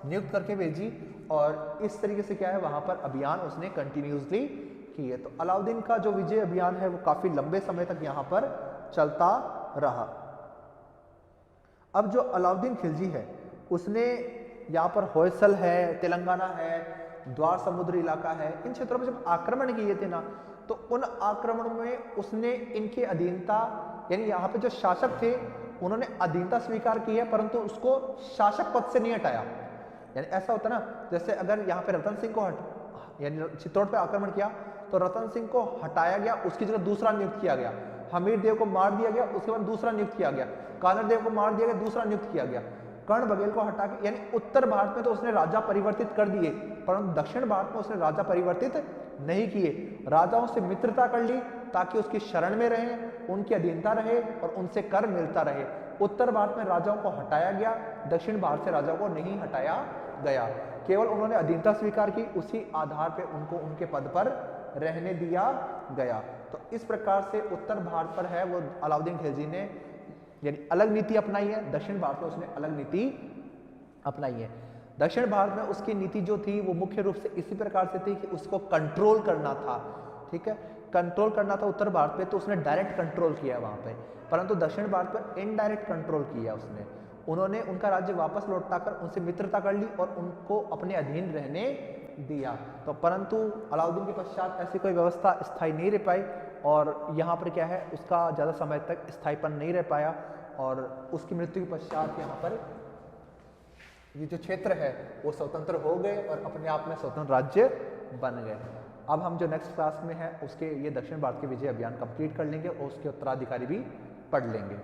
S1: नियुक्त करके भेजी, और इस तरीके से क्या है, वहां पर अभियान उसने कंटिन्यूसली किए। तो अलाउद्दीन का जो विजय अभियान है वो काफी लंबे समय तक यहाँ पर चलता रहा। अब जो अलाउद्दीन खिलजी है उसने यहाँ पर होयसल है, तेलंगाना है, द्वार समुद्र इलाका है, इन क्षेत्रों में जब आक्रमण किए थे ना, तो उन आक्रमण में उसने इनकी अधीनता, यानी यहाँ पे जो शासक थे उन्होंने अधीनता स्वीकार की है, परंतु उसको शासक पद से नहीं हटाया। यानी ऐसा होता ना, जैसे अगर यहाँ पे रतन सिंह को यानी चित्तौड़ पे आक्रमण किया तो रतन सिंह को हटाया गया, उसकी जगह दूसरा नियुक्त किया गया, हमीर देव को मार दिया गया, उसके बाद दूसरा नियुक्त किया गया, कानर देव को मार दिया गया, दूसरा नियुक्त किया गया, कर्ण बघेल को हटा के, यानी उत्तर भारत में तो उसने राजा परिवर्तित कर दिए, परंतु दक्षिण भारत में उसने राजा परिवर्तित नहीं किए। राजाओं से मित्रता कर ली ताकि उसकी शरण में रहें, उनकी अधीनता रहे और उनसे कर मिलता रहे। उत्तर भारत में राजाओं को हटाया गया, दक्षिण भारत से राजाओं को नहीं हटाया गया, केवल उन्होंने अधीनता स्वीकार की, उसी आधार पर उनको उनके पद पर रहने दिया गया। तो इस प्रकार से उत्तर भारत पर है वो अलाउद्दीन खिलजी ने यानी अलग नीति अपनाई है। दक्षिण भारत में उसने अलग नीति अपनाई है। दक्षिण भारत में उसकी नीति जो थी वो मुख्य रूप से इसी प्रकार से थी कि उसको कंट्रोल करना था, ठीक है, कंट्रोल करना था उत्तर भारत पे, तो उसने डायरेक्ट कंट्रोल किया वहां पे, परंतु दक्षिण भारत पर इनडायरेक्ट कंट्रोल किया उसने। उन्होंने उनका राज्य वापस लौटाकर उनसे मित्रता कर ली और उनको अपने अधीन रहने दिया। तो परंतु अलाउद्दीन के पश्चात ऐसी कोई व्यवस्था स्थायी नहीं रह पाई और यहाँ पर क्या है, उसका ज़्यादा समय तक स्थायीपन नहीं रह पाया और उसकी मृत्यु के पश्चात यहाँ पर ये जो क्षेत्र है वो स्वतंत्र हो गए और अपने आप में स्वतंत्र राज्य बन गए। अब हम जो नेक्स्ट क्लास में है उसके ये दक्षिण भारत के विजय अभियान कंप्लीट कर लेंगे और उसके उत्तराधिकारी भी पढ़ लेंगे।